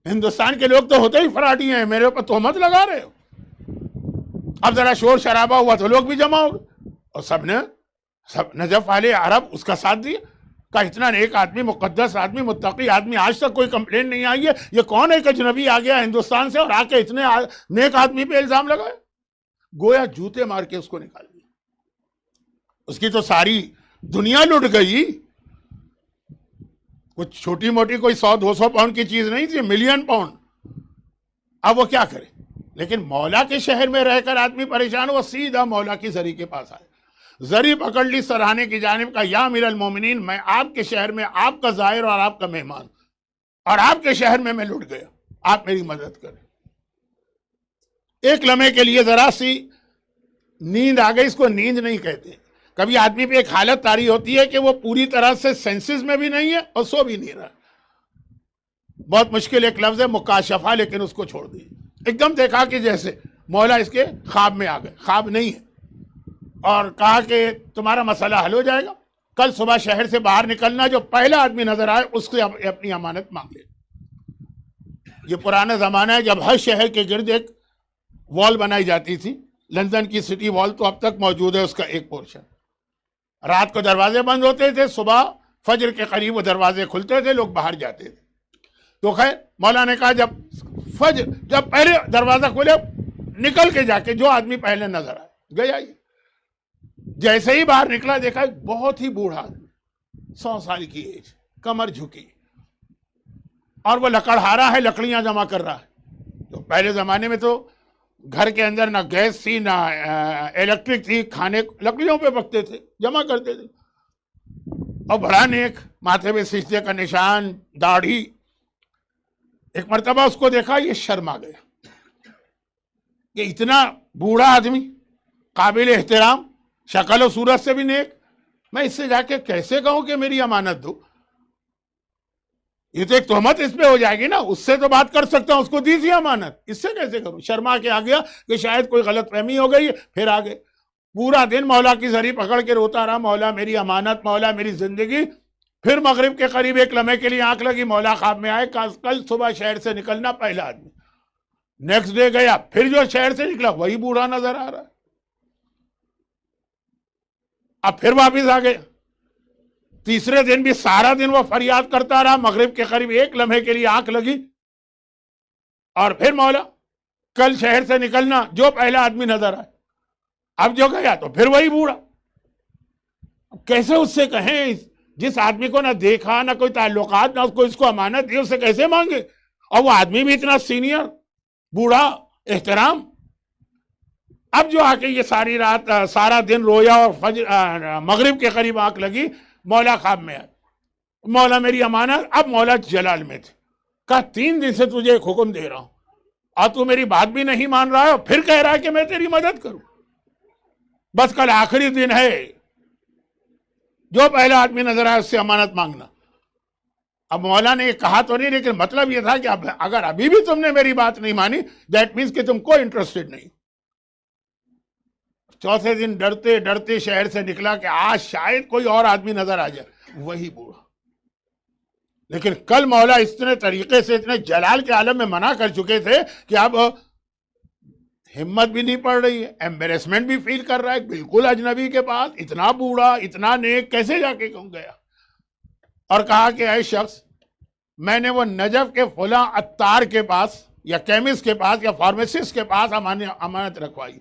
A: ہندوستان کے لوگ تو ہوتے ہی فراڈی ہیں، میرے اوپر تہمت لگا رہے ہو. اب ذرا شور شرابہ ہوا تو لوگ بھی جمع ہو گئے، اور سب نجف والے عرب اس کا ساتھ دیا. کہا اتنا نیک آدمی، مقدس آدمی، متقی آدمی، آج تک کوئی کمپلین نہیں آئی ہے. یہ کون ایک اجنبی آ گیا ہندوستان سے اور آ کے اتنے نیک آدمی پہ الزام لگائے؟ گویا جوتے مار کے اس کو نکال دیا. اس کی تو ساری دنیا لٹ گئی. کچھ چھوٹی موٹی کوئی 100-200 پاؤنڈ کی چیز نہیں تھی، ملین پاؤنڈ. اب وہ کیا کرے؟ لیکن مولا کے شہر میں رہ کر آدمی پریشان ہو، سیدھا مولا کی زری کے پاس آئے، زری پکڑ لی سرہانے کی جانب کا، یا امیر المومنین، میں آپ کے شہر میں آپ کا زائر اور آپ کا مہمان، اور آپ کے شہر میں لٹ گیا، آپ میری مدد کریں. ایک لمحے کے لیے ذرا سی نیند آ گئی. اس کو نیند نہیں کہتے. کبھی آدمی پہ ایک حالت طاری ہوتی ہے کہ وہ پوری طرح سے سینسز میں بھی نہیں ہے اور سو بھی نہیں رہا. بہت مشکل ایک لفظ ہے مکاشفہ، لیکن اس کو چھوڑ دی. ایک دم دیکھا کہ جیسے مولا اس کے خواب میں آ گئے، خواب نہیں ہے، اور کہا کہ تمہارا مسئلہ حل ہو جائے گا، کل صبح شہر سے باہر نکلنا، جو پہلا آدمی نظر آئے اس سے اپنی امانت مانگ لے۔ یہ پرانا زمانہ ہے جب ہر شہر کے گرد ایک وال بنائی جاتی تھی، لندن کی سٹی وال تو اب تک موجود ہے، اس کا ایک پورشن۔ رات کو دروازے بند ہوتے تھے، صبح فجر کے قریب وہ دروازے کھلتے تھے، لوگ باہر جاتے تھے۔ تو خیر مولا نے کہا جب پہلے دروازہ کھلے نکل کے جا کے جو آدمی پہلے نظر آئے گیا۔ جیسے ہی باہر نکلا دیکھا ایک بہت ہی بوڑھا آدمی، 100 سال کی ایج، کمر جھکی، اور وہ لکڑہارا ہے، لکڑیاں جمع کر رہا ہے۔ تو پہلے زمانے میں تو گھر کے اندر نہ گیس تھی نہ الیکٹرک تھی، کھانے لکڑیوں پہ پکتے تھے، جمع کرتے تھے، اور بڑا نیک، ماتھے پہ سجدے کا نشان، داڑھی۔ ایک مرتبہ اس کو دیکھا، یہ شرما گیا کہ اتنا بوڑھا آدمی، قابل احترام، شکل و صورت سے بھی نیک، میں اس سے جا کے کیسے کہوں کہ میری امانت دو؟ یہ تو ایک تہمت اس پہ ہو جائے گی نا۔ اس سے تو بات کر سکتا ہوں، اس کو دیجیے امانت، اس سے کیسے کروں؟ شرما کے آ گیا کہ شاید کوئی غلط فہمی ہو گئی ہے، پھر آگے پورا دن مولا کی زری پکڑ کے روتا رہا، مولا میری امانت، مولا میری زندگی۔ پھر مغرب کے قریب ایک لمحے کے لیے آنکھ لگی، مولا خواب میں آئے، کل صبح شہر سے نکلنا پہلا آدمی۔ نیکسٹ ڈے گیا، پھر جو شہر سے نکلا وہی بوڑھا نظر آ رہا ہے۔ اب پھر واپس آ گئے، تیسرے دن بھی سارا دن وہ فریاد کرتا رہا، مغرب کے قریب ایک لمحے کے لیے آنکھ لگی، اور پھر مولا کل شہر سے نکلنا، جو پہلا آدمی نظر آئے۔ اب جو گیا تو پھر وہی بوڑھا۔ کیسے اس سے کہیں، جس آدمی کو نہ دیکھا، نہ کوئی تعلقات، نہ اس کو امانت دی، اس سے کیسے مانگے؟ اور وہ آدمی بھی اتنا سینئر، بوڑھا، احترام۔ اب جو آ کے یہ ساری رات سارا دن رویا، اور مغرب کے قریب آنکھ لگی، مولا خواب میں آئے، مولا میری امانت۔ اب مولا جلال میں تھے، کہا 3 دن سے تجھے ایک حکم دے رہا ہوں، اور تو میری بات بھی نہیں مان رہا ہے، پھر کہہ رہا ہے کہ میں تیری مدد کروں۔ بس کل آخری دن ہے، جو پہلا آدمی نظر آئے اس سے امانت مانگنا۔ اب مولا نے یہ کہا تو نہیں، لیکن مطلب یہ تھا کہ اگر ابھی بھی تم نے میری بات نہیں مانی، دیٹ مینس کہ تم کوئی انٹرسٹڈ نہیں۔ چوتھے دن ڈرتے ڈرتے شہر سے نکلا کہ آج شاید کوئی اور آدمی نظر آ جائے، وہی بوڑھا۔ لیکن کل مولا اتنے طریقے سے، اتنے جلال کے عالم میں منع کر چکے تھے کہ اب ہمت بھی نہیں پڑ رہی ہے، ایمبیرسمنٹ بھی فیل کر رہا ہے، بالکل اجنبی کے پاس، اتنا بوڑھا، اتنا نیک، کیسے جا کے کہوں گیا؟ اور کہا کہ اے شخص، میں نے وہ نجف کے فلاں عطار کے پاس یا کیمسٹ کے پاس یا فارمیسسٹ کے پاس امانت رکھوائی،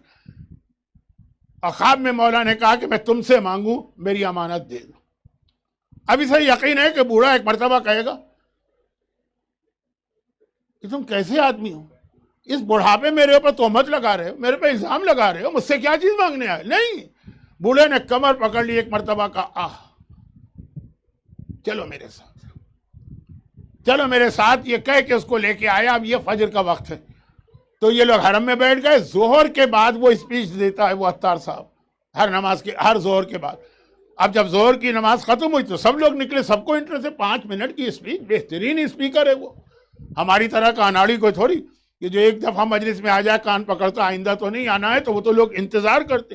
A: اور خواب میں مولا نے کہا کہ میں تم سے مانگوں میری امانت دے دو۔ اب اسے یقین ہے کہ بوڑھا ایک مرتبہ کہے گا کہ تم کیسے آدمی ہو، اس بڑھاپے میرے اوپر تہمت لگا رہے ہو، میرے پہ الزام لگا رہے ہو، مجھ سے کیا چیز مانگنے آئے؟ نہیں، بوڑھے نے کمر پکڑ لی ایک مرتبہ، کا چلو میرے ساتھ، چلو میرے ساتھ، یہ کہہ کے اس کو لے کے آیا۔ اب یہ فجر کا وقت ہے، تو یہ لوگ حرم میں بیٹھ گئے۔ ظہر کے بعد وہ اسپیچ دیتا ہے وہ عطار صاحب، ہر ظہر کے بعد۔ اب جب ظہر کی نماز ختم ہوئی تو سب لوگ نکلے، سب کو انٹرسٹ ہے، 5 منٹ کی اسپیچ، بہترین اسپیکر ہے وہ، ہماری طرح کا اناڑی کوئی تھوڑی کہ جو ایک دفعہ مجلس میں آ جائے کان پکڑتا آئندہ تو نہیں آنا ہے، تو وہ تو لوگ انتظار کرتے۔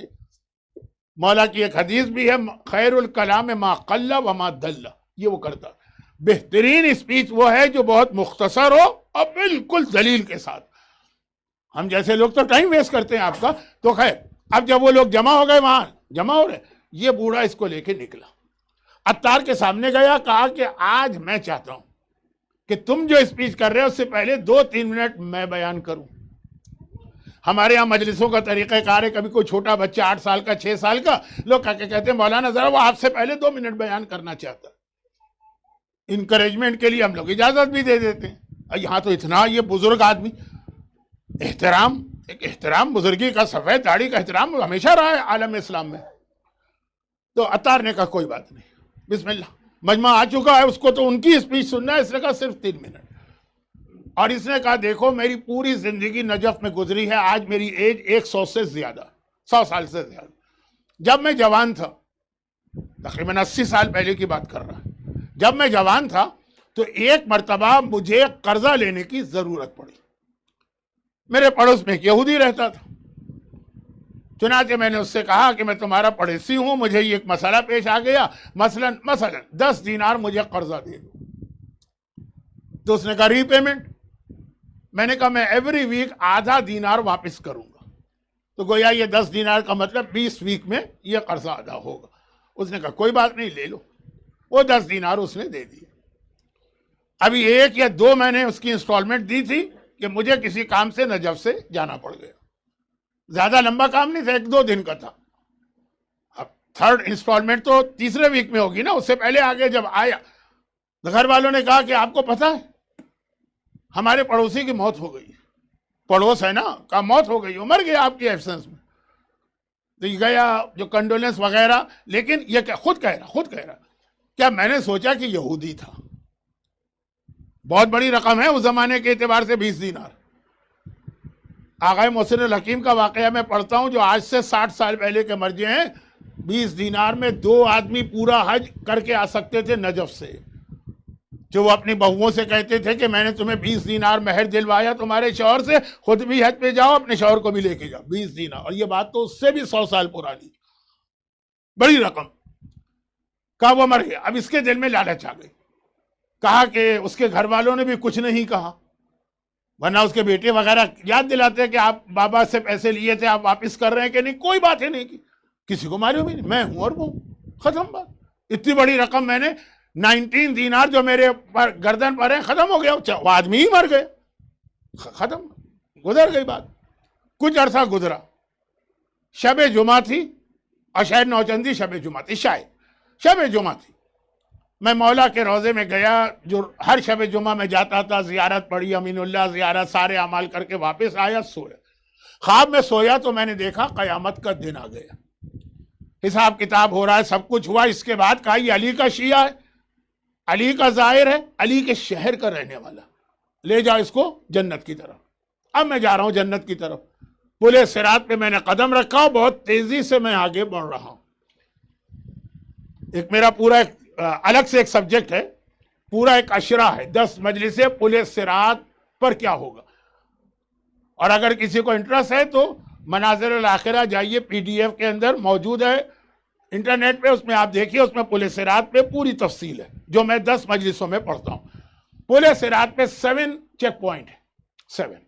A: مولا کی ایک حدیث بھی ہے، خیر الکلام ما قل وما دل، یہ وہ کرتا۔ بہترین اسپیچ وہ ہے جو بہت مختصر ہو اور بالکل دلیل کے ساتھ۔ ہم جیسے لوگ تو ٹائم ویسٹ کرتے ہیں آپ کا۔ تو خیر اب جب وہ لوگ جمع ہو گئے، وہاں جمع ہو رہے، یہ بوڑھا اس کو لے کے نکلا، عطار کے سامنے گیا، کہا کہ آج میں چاہتا ہوں کہ تم جو اسپیچ کر رہے ہو اس سے پہلے 2-3 منٹ میں بیان کروں۔ ہمارے ہاں مجلسوں کا طریقہ کار ہے، کبھی کوئی چھوٹا بچہ 8 سال کا 6 سال کا، لوگ کہتے ہیں مولانا ذرا وہ آپ سے پہلے 2 منٹ بیان کرنا چاہتا ہے۔ انکریجمنٹ کے لیے ہم لوگ اجازت بھی دے دیتے ہیں۔ یہاں تو اتنا یہ بزرگ آدمی، احترام، ایک احترام، بزرگی کا، سفید داڑھی کا احترام ہمیشہ رہا ہے عالم اسلام میں۔ تو عطار نے کہا کوئی بات نہیں، بسم اللہ، مجمع آ چکا ہے، اس کو تو ان کی اسپیچ سننا ہے، اس نے کہا صرف 3 منٹ۔ اور اس نے کہا دیکھو میری پوری زندگی نجف میں گزری ہے، آج میری ایج 100 سے زیادہ، 100 سال سے زیادہ۔ جب میں جوان تھا، تقریباً 80 سال پہلے کی بات کر رہا ہے، جب میں جوان تھا تو ایک مرتبہ مجھے قرضہ لینے کی ضرورت پڑی۔ میرے پڑوس میں ایک یہودی رہتا تھا، چنانچہ میں نے اس سے کہا کہ میں تمہارا پڑوسی ہوں، مجھے یہ ایک مسئلہ پیش آ گیا، مثلا 10 دینار مجھے قرضہ دے دو. تو اس نے کہا ری پیمنٹ. میں نے کہا میں ایوری ویک آدھا دینار واپس کروں گا. تو گویا یہ 10 دینار کا مطلب 20 ویک میں یہ قرضہ ادا ہوگا. اس نے کہا کوئی بات نہیں، لے لو. وہ 10 دینار اس نے دے دیے. ابھی 1 یا 2 میں نے اس کی انسٹالمنٹ دی تھی کہ مجھے کسی کام سے نجف سے جانا پڑ گیا. زیادہ لمبا کام نہیں تھا، 1-2 دن کا تھا. اب 3rd انسٹالمنٹ تو تیسرے ویک میں ہوگی نا. اس سے پہلے آگے جب آیا تو گھر والوں نے کہا کہ آپ کو پتا ہے ہمارے پڑوسی کی موت ہو گئی. پڑوس ہے نا، کا موت ہو گئی، وہ مر گیا آپ کی ایبسنس میں. تو یہ گیا جو کنڈولنس وغیرہ. لیکن یہ خود کہہ رہا کیا میں نے سوچا کہ یہودی تھا. بہت بڑی رقم ہے اس زمانے کے اعتبار سے 20 دینار. آغا محسن الحکیم کا واقعہ میں پڑھتا ہوں جو آج سے 60 سال پہلے کے مرجع ہیں. 20 دینار میں 2 آدمی پورا حج کر کے آ سکتے تھے نجف سے. جو وہ اپنی بہوؤں سے کہتے تھے کہ میں نے تمہیں 20 دینار مہر دلوایا تمہارے شوہر سے، خود بھی حج پہ جاؤ، اپنے شوہر کو بھی لے کے جاؤ. 20 دینار. اور یہ بات تو اس سے بھی 100 سال پرانی. بڑی رقم. کہا وہ مر گیا. اب اس کے دل میں لالچ آ گئی. کہا کہ اس کے گھر والوں نے بھی کچھ نہیں کہا، ورنہ اس کے بیٹے وغیرہ یاد دلاتے کہ آپ بابا سے پیسے لیے تھے، آپ واپس کر رہے ہیں کہ نہیں. کوئی بات ہی نہیں کی. کسی کو معلوم ہی نہیں، میں ہوں اور وہ ختم بات. اتنی بڑی رقم میں نے 19 دینار جو میرے گردن پر ہیں ختم ہو گیا. وہ آدمی ہی مر گئے، ختم، گزر گئی بات. کچھ عرصہ گزرا. شب جمعہ تھی اور شاید نوچندی شب جمعہ تھی، شاید شب جمعہ تھی. میں مولا کے روضے میں گیا، جو ہر شب جمعہ میں جاتا تھا. زیارت پڑھی، امین اللہ زیارت، سارے اعمال کر کے واپس آیا. سویا. خواب میں سویا تو میں نے دیکھا قیامت کا دن آ گیا، حساب کتاب ہو رہا ہے، سب کچھ ہوا. اس کے بعد کہا یہ علی کا شیعہ ہے، علی کا زائر ہے، علی کے شہر کا رہنے والا، لے جاؤ اس کو جنت کی طرف. اب میں جا رہا ہوں جنت کی طرف. پورے صراط پہ میں نے قدم رکھا، بہت تیزی سے میں آگے بڑھ رہا ہوں. ایک میرا پورا الگ سے ایک سبجیکٹ ہے، پورا ایک اشرہ ہے، 10 مجلسیں پورے صراط پر کیا ہوگا. اور اگر کسی کو انٹرسٹ ہے تو مناظر الاخرہ جائیے، PDF کے اندر موجود ہے انٹرنیٹ پہ، اس میں آپ دیکھیے. اس میں پل صراط پہ پوری تفصیل ہے جو میں 10 مجلسوں میں پڑھتا ہوں. پل صراط پہ 7 چیک پوائنٹ ہے، 7.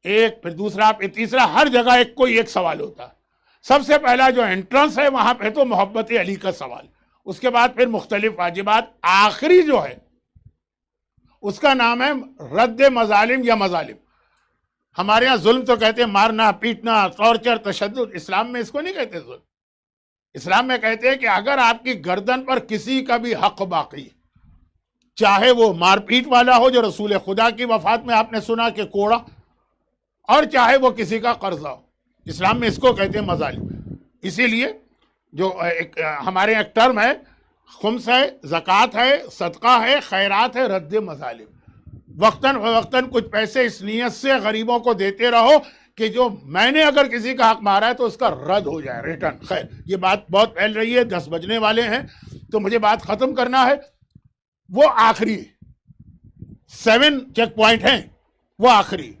A: ایک، پھر دوسرا، پھر تیسرا، ہر جگہ کوئی ایک سوال ہوتا ہے. سب سے پہلا جو انٹرنس ہے وہاں پہ تو محبت علی کا سوال. اس کے بعد پھر مختلف واجبات. آخری جو ہے اس کا نام ہے رد مظالم یا مظالم. ہمارے ہاں ظلم تو کہتے ہیں مارنا، پیٹنا، ٹارچر، تشدد. اسلام میں اس کو نہیں کہتے ظلم. اسلام میں کہتے ہیں کہ اگر آپ کی گردن پر کسی کا بھی حق باقی، چاہے وہ مار پیٹ والا ہو جو رسول خدا کی وفات میں آپ نے سنا کہ کوڑا، اور چاہے وہ کسی کا قرضہ ہو، اسلام میں اس کو کہتے ہیں مظالم. اسی لیے جو ہمارے ایک ٹرم ہے، خمس ہے، زکوٰۃ ہے، صدقہ ہے، خیرات ہے، رد مظالم. وقتاً فوقتاً کچھ پیسے اس نیت سے غریبوں کو دیتے رہو کہ جو میں نے اگر کسی کا حق مارا ہے تو اس کا رد ہو جائے، ریٹرن. خیر یہ بات بہت پھیل رہی ہے، 10 بجنے والے ہیں تو مجھے بات ختم کرنا ہے. وہ آخری 7 چیک پوائنٹ ہیں، وہ آخری.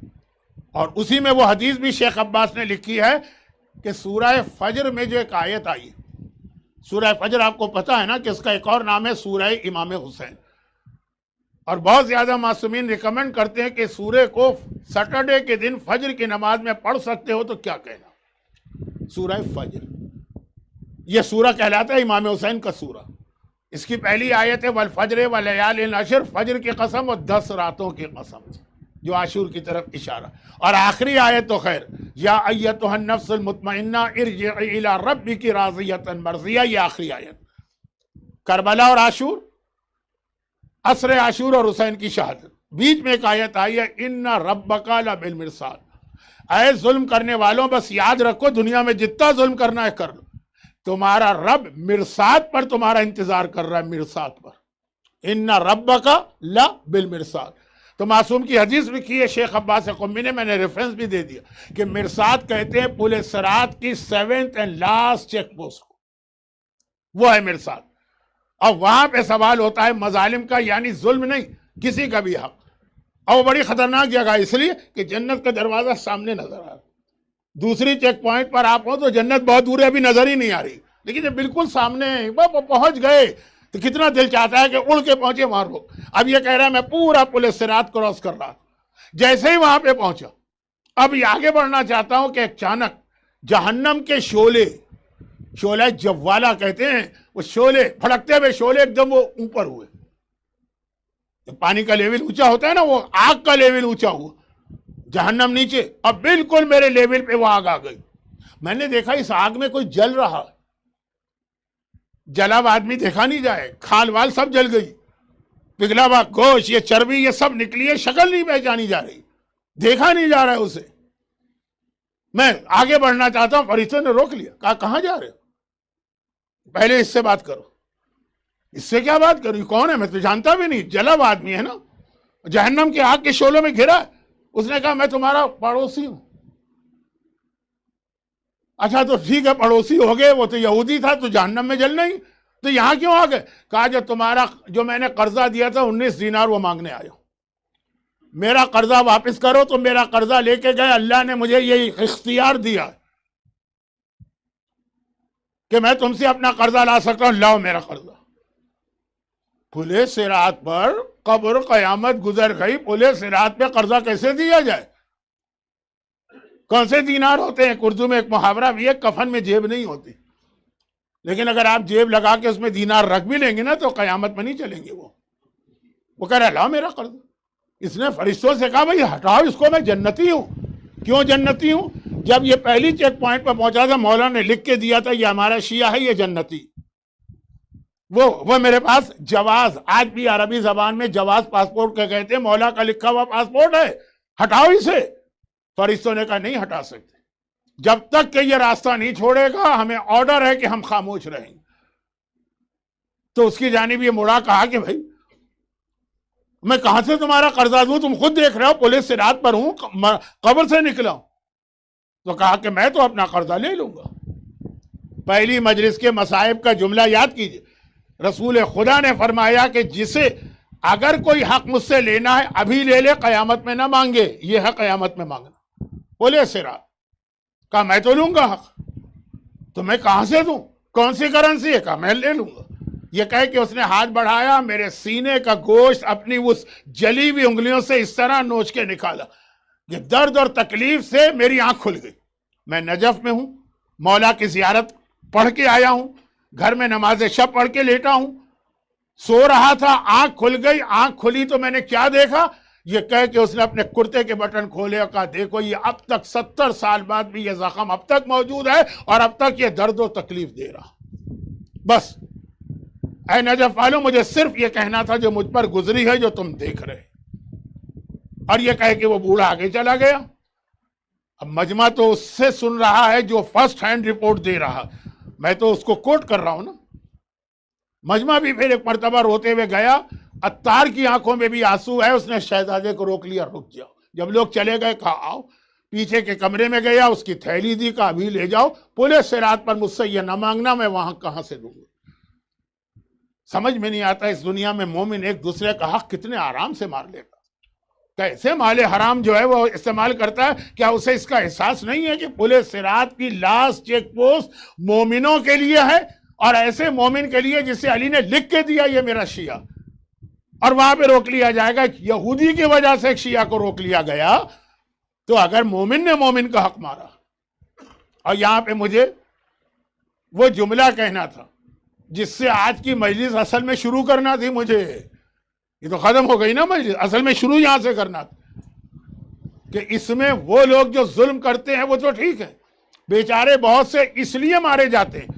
A: اور اسی میں وہ حدیث بھی شیخ عباس نے لکھی ہے کہ سورہ فجر میں جو ایک آیت آئی. سورہ فجر آپ کو پتا ہے نا کہ اس کا ایک اور نام ہے سورہ امام حسین. اور بہت زیادہ معصومین ریکمنڈ کرتے ہیں کہ سورہ کو سیٹرڈے کے دن فجر کی نماز میں پڑھ سکتے ہو تو کیا کہنا. سورہ فجر یہ سورہ کہلاتا ہے امام حسین کا سورہ. اس کی پہلی آیت ہے والفجر ولیال عشر، فجر کی قسم اور 10 راتوں کی قسم، جو عاشور کی طرف اشارہ. اور آخری آیت تو خیر یا ایتھا النفس المطمئنہ ارجعی الی ربک راضیۃ مرضیہ، یہ آخری آیت. کربلا اور عاشور، عصر عاشور اور حسین کی شہادت. بیچ میں ایک آیت آئی ہے ان ربک لبالمرصاد. اے ظلم کرنے والوں بس یاد رکھو دنیا میں جتنا ظلم کرنا ہے کر لو، تمہارا رب مرصاد پر تمہارا انتظار کر رہا ہے، مرصاد پر. ان ربک لبالمرصاد. تو معصوم کی حدیث لکھی ہے شیخ عباس قمی نے، میں نے ریفرنس بھی دے دیا کہ مرصاد کہتے ہیں پل صراط کی 7th and last check post کو، وہ ہے مرصاد. اور وہاں پہ سوال ہوتا ہے مظالم کا، یعنی ظلم نہیں، کسی کا بھی حق. اور وہ بڑی خطرناک جگہ ہے، اس لیے کہ جنت کا دروازہ سامنے نظر آ رہا ہے. دوسری چیک پوائنٹ پر آپ ہو تو جنت بہت دور ہے، ابھی نظر ہی نہیں آ رہی، لیکن جب بالکل سامنے وہ پہنچ گئے تو کتنا دل چاہتا ہے کہ اڑ کے پہنچے وہاں رو. اب یہ کہہ رہا ہے میں پورا پل صراط کراس کر رہا، جیسے ہی وہاں پہ پہنچا اب یہ آگے بڑھنا چاہتا ہوں کہ اچانک جہنم کے شعلہ جوالا کہتے ہیں، وہ شعلے پھڑکتے ہوئے شعلے ایک دم وہ اوپر ہوئے. پانی کا لیول اونچا ہوتا ہے نا، وہ آگ کا لیول اونچا ہوا، جہنم نیچے، اب بالکل میرے لیول پہ وہ آگ آ گئی. میں نے دیکھا اس آگ میں کوئی جل رہا، جلا ہوا آدمی دیکھا نہیں جائے، کھال وال سب جل گئی، پگھلا ہوا گوشت، یہ چربی، یہ سب نکلی ہے، شکل نہیں پہچانی جا رہی، دیکھا نہیں جا رہا ہے اسے. میں آگے بڑھنا چاہتا ہوں، فرشتوں نے روک لیا، کہا کہاں جا رہے ہو؟ پہلے اس سے بات کرو. اس سے کیا بات کروں؟ کون ہے؟ میں تو جانتا بھی نہیں، جلا ہوا آدمی ہے نا، جہنم کے آگ کے شعلوں میں گھرا. اس نے کہا میں تمہارا پڑوسی ہوں. اچھا تو ٹھیک ہے، پڑوسی ہو گئے، وہ تو یہودی تھا تو جہنم میں جلنا ہی، تو یہاں کیوں آ گئے؟ کہا جو میں نے قرضہ دیا تھا 19 دینار وہ مانگنے آیا ہوں، میرا قرضہ واپس کرو. تو میرا قرضہ لے کے گئے. اللہ نے مجھے یہ اختیار دیا کہ میں تم سے اپنا قرضہ لا سکتا ہوں، لاؤ میرا قرضہ. پلے صراط پر قبر قیامت گزر گئی، پلے صراط پہ قرضہ کیسے دیا جائے؟ کون سے دینار ہوتے ہیں؟ اردو میں ایک محاورہ بھی ہے، کفن میں جیب نہیں ہوتی، لیکن اگر آپ جیب لگا کے اس میں دینار رکھ بھی لیں گے نا تو قیامت میں نہیں چلیں گے. وہ کہہ رہا لاؤ میرا قرضہ. اس نے فرشتوں سے کہا بھائی ہٹاؤ اس کو، میں جنتی ہوں. کیوں جنتی ہوں؟ جب یہ پہلی چیک پوائنٹ پر پہنچا تھا مولا نے لکھ کے دیا تھا یہ ہمارا شیعہ ہے، یہ جنتی. وہ میرے پاس جواز، آج بھی عربی زبان میں جواز پاسپورٹ کا کہتے ہیں، مولا کا لکھا ہوا پاسپورٹ ہے، ہٹاؤ اسے. فرشتوں نے کہا نہیں ہٹا سکتے، جب تک کہ یہ راستہ نہیں چھوڑے گا ہمیں آرڈر ہے کہ ہم خاموش رہیں گے. تو اس کی جانب یہ مڑا، کہا کہ بھائی میں کہاں سے تمہارا قرضہ دوں؟ تم خود دیکھ رہے ہو پولیس صراط پر ہوں، قبر سے نکلا ہوں. تو کہا کہ میں تو اپنا قرضہ لے لوں گا. پہلی مجلس کے مصائب کا جملہ یاد کیجئے، رسول خدا نے فرمایا کہ جسے اگر کوئی حق مجھ سے لینا ہے ابھی لے لے، قیامت میں نہ مانگے. یہ ہے قیامت میں مانگنا. بولے صراط، کہا میں تو لوں گا حق. تو میں کہاں سے دوں؟ کون سی کرنسی ہے؟ کہا میں لے لوں گا. یہ کہہ کہ اس نے ہاتھ بڑھایا، میرے سینے کا گوشت اپنی اس جلی ہوئی انگلیوں سے اس طرح نوچ کے نکالا. یہ درد اور تکلیف سے میری آنکھ کھل گئی. میں نجف میں ہوں، مولا کی زیارت پڑھ کے آیا ہوں، گھر میں نماز شب پڑھ کے لیٹا ہوں، سو رہا تھا، آنکھ کھل گئی. آنکھ کھلی تو میں نے کیا دیکھا؟ یہ کہہ کہ اس نے اپنے کرتے کے بٹن کھولے اور کہا دیکھو یہ اب تک 70 سال بعد بھی یہ زخم اب تک موجود ہے اور اب تک یہ درد و تکلیف دے رہا. بس اے نجف والوں، مجھے صرف یہ کہنا تھا جو مجھ پر گزری ہے، جو تم دیکھ رہے. اور یہ کہہ کہ وہ بوڑھا آگے چلا گیا. اب مجمع تو اس سے سن رہا ہے جو فرسٹ ہینڈ رپورٹ دے رہا، میں تو اس کو کوٹ کر رہا ہوں نا. مجمع بھی پھر ایک مرتبہ روتے ہوئے گیا. عطار کی آنکھوں میں بھی آنسو ہے. اس نے شہزادے کو روک لیا، رک جاؤ. جب لوگ چلے گئے کہا آؤ. پیچھے کے کمرے میں گیا، اس کی تھیلی دی، کہا ابھی لے جاؤ. پورے صراط پر مجھ سے یہ نہ مانگنا، میں وہاں کہاں سے دوں گا. سمجھ میں نہیں آتا اس دنیا میں مومن ایک دوسرے کا حق کتنے آرام سے مار لیتا. کیسے مال حرام جو ہے وہ استعمال کرتا ہے. کیا اسے اس کا احساس نہیں ہے کہ پورے صراط کی لاسٹ چیک پوسٹ مومنوں کے لیے ہے، اور ایسے مومن کے لیے جسے علی نے لکھ کے دیا یہ میرا شیعہ، اور وہاں پہ روک لیا جائے گا. یہودی کی وجہ سے ایک شیعہ کو روک لیا گیا، تو اگر مومن نے مومن کا حق مارا. اور یہاں پہ مجھے وہ جملہ کہنا تھا جس سے آج کی مجلس اصل میں شروع کرنا تھی. مجھے یہ تو ختم ہو گئی نا مجلس، اصل میں شروع یہاں سے کرنا تھا کہ اس میں وہ لوگ جو ظلم کرتے ہیں وہ تو ٹھیک ہے، بیچارے بہت سے اس لیے مارے جاتے ہیں.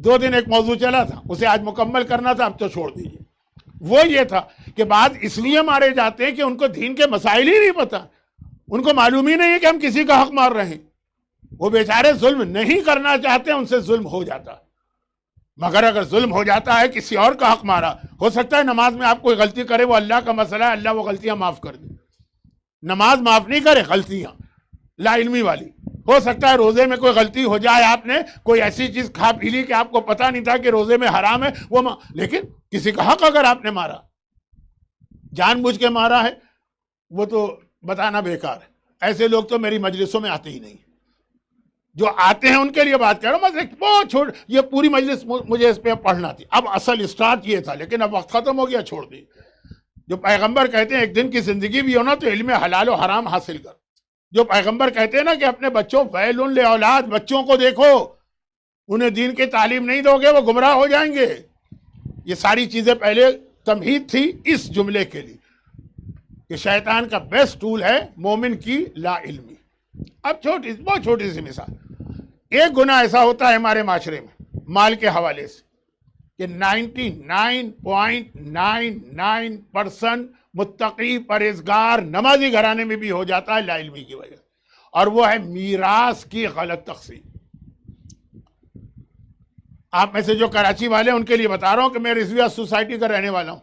A: 2 دن ایک موضوع چلا تھا، اسے آج مکمل کرنا تھا، اب تو چھوڑ دیجیے. وہ یہ تھا کہ بعض اس لیے مارے جاتے ہیں کہ ان کو دین کے مسائل ہی نہیں پتا، ان کو معلوم ہی نہیں ہے کہ ہم کسی کا حق مار رہے ہیں. وہ بیچارے ظلم نہیں کرنا چاہتے، ان سے ظلم ہو جاتا. مگر اگر ظلم ہو جاتا ہے، کسی اور کا حق مارا، ہو سکتا ہے نماز میں آپ کوئی غلطی کرے، وہ اللہ کا مسئلہ ہے، اللہ وہ غلطیاں معاف کر دے. نماز معاف نہیں کرے، غلطیاں لا علمی والی. ہو سکتا ہے روزے میں کوئی غلطی ہو جائے، آپ نے کوئی ایسی چیز کھا پی لی کہ آپ کو پتہ نہیں تھا کہ روزے میں حرام ہے، لیکن کسی کا حق اگر آپ نے مارا جان بوجھ کے مارا ہے وہ تو بتانا بیکار ہے. ایسے لوگ تو میری مجلسوں میں آتے ہی نہیں. جو آتے ہیں ان کے لیے بات کر رہا ہوں. بس بہت چھوڑ, یہ پوری مجلس مجھے اس پہ پڑھنا تھی. اب اصل اسٹارٹ یہ تھا, لیکن اب وقت ختم ہو گیا, چھوڑ دی. جو پیغمبر کہتے ہیں ایک دن کی زندگی بھی ہونا تو علم حلال و حرام حاصل کر. جو پیغمبر کہتے ہیں نا کہ اپنے بچوں ویل لأولاد, بچوں کو دیکھو, انہیں دین کی تعلیم نہیں دو گے وہ گمراہ ہو جائیں گے. یہ ساری چیزیں پہلے تمہید تھی اس جملے کے لیے کہ شیطان کا بیسٹ ٹول ہے مومن کی لا علمی. اب بہت چھوٹی سی مثال, ایک گناہ ایسا ہوتا ہے ہمارے معاشرے میں مال کے حوالے سے کہ 99.99% متقی پرہیزگار نمازی گھرانے میں بھی ہو جاتا ہے لا علمی کی وجہ سے, اور وہ ہے میراث کی غلط تقسیم. آپ میں سے جو کراچی والے ان کے لیے بتا رہا ہوں کہ میں رضویہ سوسائٹی کا رہنے والا ہوں,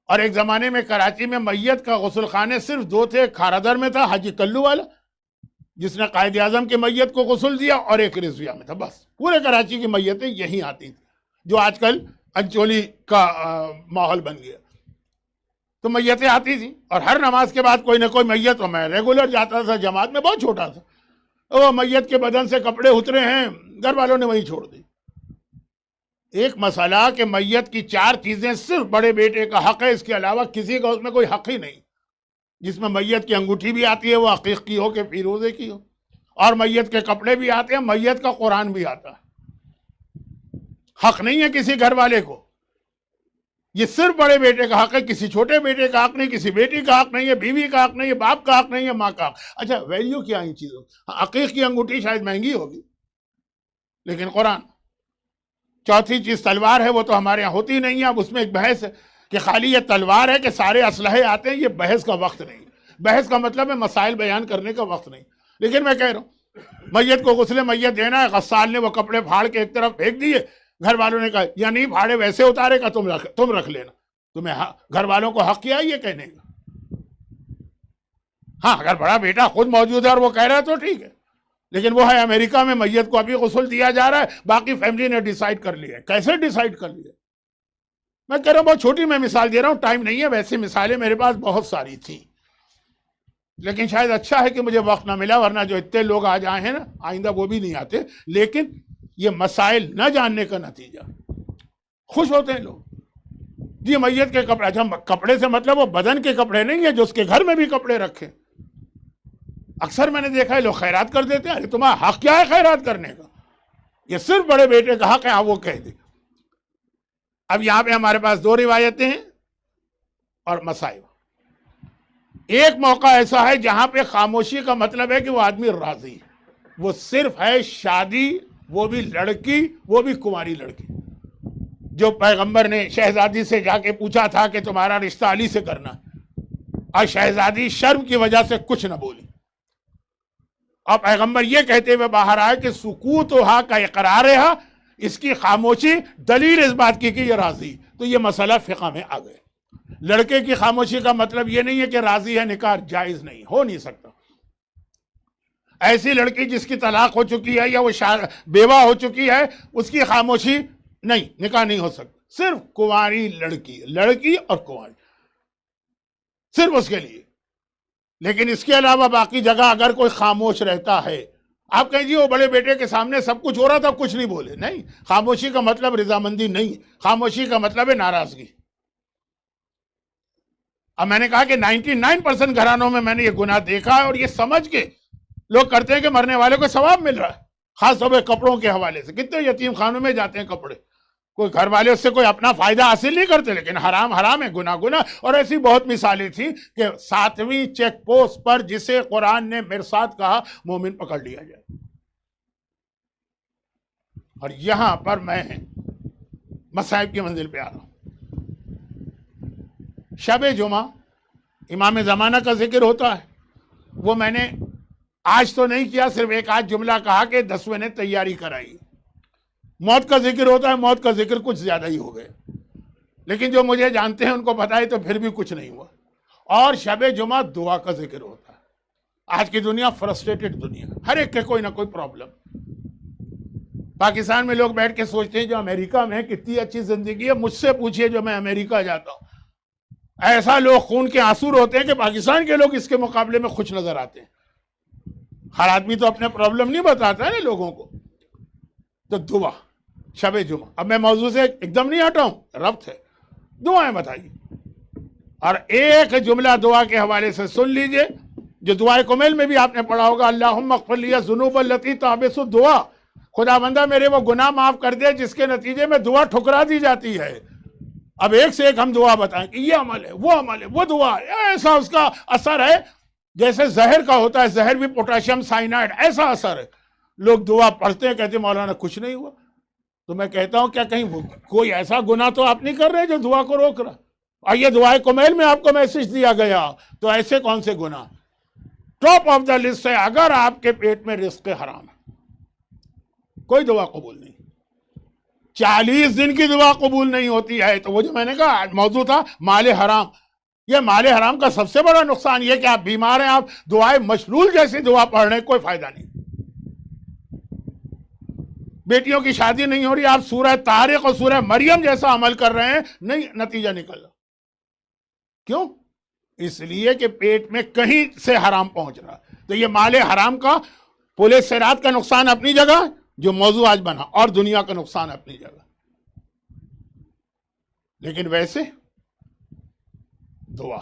A: اور ایک زمانے میں کراچی میں میت کا غسل خانے صرف 2 تھے. ایک کھارادر میں تھا حاجی کلو والا جس نے قائد اعظم کی میت کو غسل دیا, اور ایک رضویہ میں تھا. بس پورے کراچی کی میتیں یہیں آتی تھیں, جو آج کل انچولی کا ماحول بن گیا. تو میتیں آتی تھیں اور ہر نماز کے بعد کوئی نہ کوئی میت, اور میں ریگولر جاتا تھا جماعت میں, بہت چھوٹا تھا. وہ میت کے بدن سے کپڑے اترے ہیں, گھر والوں نے وہیں چھوڑ دی. ایک مسئلہ کہ میت کی 4 چیزیں صرف بڑے بیٹے کا حق ہے, اس کے علاوہ کسی کا اس میں کوئی حق ہی نہیں. جس میں میت کی انگوٹھی بھی آتی ہے وہ عقیق کی ہو کہ فیروزے کی ہو, اور میت کے کپڑے بھی آتے ہیں, میت کا قرآن بھی آتا ہے. حق نہیں ہے کسی گھر والے کو, یہ صرف بڑے بیٹے کا حق ہے, کسی چھوٹے بیٹے کا حق نہیں, کسی بیٹی کا حق نہیں ہے, بیوی کا حق نہیں ہے, باپ کا حق نہیں ہے, ماں کا حق. اچھا ویلیو کیا ان چیزوں, عقیق کی انگوٹھی شاید مہنگی ہوگی لیکن قرآن. چوتھی چیز تلوار ہے, وہ تو ہمارے یہاں ہوتی نہیں ہے. اب اس میں ایک بحث ہے کہ خالی یہ تلوار ہے کہ سارے اسلحے آتے ہیں, یہ بحث کا وقت نہیں. بحث کا مطلب ہے مسائل بیان کرنے کا وقت نہیں. لیکن میں کہہ رہا ہوں میت کو غسل میت دینا ہے, غسال نے وہ کپڑے پھاڑ کے ایک طرف پھینک دیے, گھر والوں نے کہا یا نہیں پھاڑے ویسے اتارے گا, تم رکھ لینا. تمہیں گھر والوں کو حق کیا یہ کہنے کا؟ ہاں اگر بڑا بیٹا خود موجود ہے اور وہ کہہ رہا ہے تو ٹھیک ہے, لیکن وہ ہے امریکہ میں, میت کو ابھی غسل دیا جا رہا ہے, باقی فیملی نے ڈیسائیڈ کر لیا ہے. کیسے ڈیسائیڈ کر لیا؟ میں کہہ رہا ہوں بہت چھوٹی میں مثال دے رہا ہوں, ٹائم نہیں ہے. ویسے مثالیں میرے پاس بہت ساری تھیں, لیکن شاید اچھا ہے کہ مجھے وقت نہ ملا, ورنہ جو اتنے لوگ آج آئے ہیں نا آئندہ وہ بھی نہیں آتے. لیکن یہ مسائل نہ جاننے کا نتیجہ. خوش ہوتے ہیں لوگ جی میت کے کپڑے. اچھا کپڑے سے مطلب وہ بدن کے کپڑے نہیں ہے جو اس کے گھر میں بھی کپڑے رکھے. اکثر میں نے دیکھا ہے لوگ خیرات کر دیتے ہیں. ارے تمہارا حق کیا ہے خیرات کرنے کا؟ یہ صرف بڑے بیٹے کا حق ہے, ہاں وہ کہہ دے. اب یہاں پہ ہمارے پاس 2 روایتیں ہیں اور مسائل. ایک موقع ایسا ہے جہاں پہ خاموشی کا مطلب ہے کہ وہ آدمی راضی ہے, وہ صرف ہے شادی, وہ بھی لڑکی, وہ بھی کنواری لڑکی. جو پیغمبر نے شہزادی سے جا کے پوچھا تھا کہ تمہارا رشتہ علی سے کرنا, اور شہزادی شرم کی وجہ سے کچھ نہ بولی, اور پیغمبر یہ کہتے ہوئے باہر آئے کہ سکوتھا کا اقرار ہے, اس کی خاموشی دلیل اس بات کی کہ یہ راضی. تو یہ مسئلہ فقہ میں آ گئے. لڑکے کی خاموشی کا مطلب یہ نہیں ہے کہ راضی ہے, نکاح جائز نہیں, ہو نہیں سکتا. ایسی لڑکی جس کی طلاق ہو چکی ہے یا وہ بیوہ ہو چکی ہے, اس کی خاموشی نہیں, نکاح نہیں ہو سکتا. صرف کنواری لڑکی اور کنواری, صرف اس کے لیے. لیکن اس کے علاوہ باقی جگہ اگر کوئی خاموش رہتا ہے, آپ کہیں جی وہ بڑے بیٹے کے سامنے سب کچھ ہو رہا تھا کچھ نہیں بولے, نہیں. خاموشی کا مطلب رضامندی نہیں, خاموشی کا مطلب ہے ناراضگی. اب میں نے کہا کہ 99% گھرانوں میں نے یہ گناہ دیکھا ہے, اور یہ سمجھ کے لوگ کرتے ہیں کہ مرنے والے کو ثواب مل رہا ہے. خاص طور پہ کپڑوں کے حوالے سے کتنے یتیم خانوں میں جاتے ہیں کپڑے, کوئی گھر والے اس سے کوئی اپنا فائدہ حاصل نہیں کرتے, لیکن حرام حرام ہے, گناہ گناہ. اور ایسی بہت مثالیں تھیں کہ 7ویں چیک پوسٹ پر جسے قرآن نے مرصاد کہا, مومن پکڑ لیا جائے. اور یہاں پر میں مصائب کی منزل پہ آ رہا ہوں. شب جمعہ امام زمانہ کا ذکر ہوتا ہے, وہ میں نے آج تو نہیں کیا, صرف ایک آدھ جملہ کہا کہ 10ویں نے تیاری کرائی. موت کا ذکر ہوتا ہے, موت کا ذکر کچھ زیادہ ہی ہو گئے, لیکن جو مجھے جانتے ہیں ان کو پتہ ہے تو پھر بھی کچھ نہیں ہوا. اور شب جمعہ دعا کا ذکر ہوتا ہے. آج کی دنیا فرسٹریٹڈ دنیا, ہر ایک کے کوئی نہ کوئی پرابلم. پاکستان میں لوگ بیٹھ کے سوچتے ہیں جو امریکہ میں کتنی اچھی زندگی ہے. مجھ سے پوچھئے جو میں امریکہ جاتا ہوں, ایسا لوگ خون کے آنسو ہوتے ہیں کہ پاکستان کے لوگ اس کے مقابلے میں خوش نظر آتے ہیں. ہر آدمی تو اپنے پرابلم نہیں بتاتا ہے نا لوگوں کو. تو دعا شب جمعہ، اب میں موضوع سے ایک دم نہیں ہٹاؤں، ربط ہے. دعائیں بتائیے، اور ایک جملہ دعا کے حوالے سے سن لیجئے جو دعائے کمیل میں بھی آپ نے پڑھا ہوگا، اللہم اغفر لی الذنوب التی تحبس الدعا. خدا بندہ میرے وہ گناہ معاف کر دے جس کے نتیجے میں دعا ٹھکرا دی جاتی ہے. اب ایک سے ایک ہم دعا بتائیں کہ یہ عمل ہے، وہ عمل ہے، وہ دعا ہے، ایسا اس کا اثر ہے جیسے زہر کا ہوتا ہے. زہر بھی پوٹاشیم سائنائڈ، ایسا اثر ہے. لوگ دعا پڑھتے ہیں، کہتے ہیں مولانا کچھ نہیں ہوا. تو میں کہتا ہوں کیا کہیں کوئی ایسا گناہ تو آپ نہیں کر رہے جو دعا کو روک رہا؟ اور یہ دعائے کمیل میں آپ کو میسج دیا گیا، تو ایسے کون سے گناہ؟ ٹاپ آف دا لسٹ ہے اگر آپ کے پیٹ میں رزق حرام ہے، کوئی دعا قبول نہیں. 40 دن کی دعا قبول نہیں ہوتی ہے. تو وہ جو میں نے کہا موضوع تھا مال حرام، یہ مال حرام کا سب سے بڑا نقصان یہ کہ آپ بیمار ہیں، آپ دعائیں مشلول جیسی دعا پڑھ رہے ہیں، کوئی فائدہ نہیں. بیٹیوں کی شادی نہیں ہو رہی، آپ سورہ طارق اور سورہ مریم جیسا عمل کر رہے ہیں، نہیں نتیجہ نکل رہا. کیوں؟ اس لیے کہ پیٹ میں کہیں سے حرام پہنچ رہا. تو یہ مال حرام کا پولے صراط کا نقصان اپنی جگہ جو موضوع آج بنا، اور دنیا کا نقصان اپنی جگہ. لیکن ویسے دعا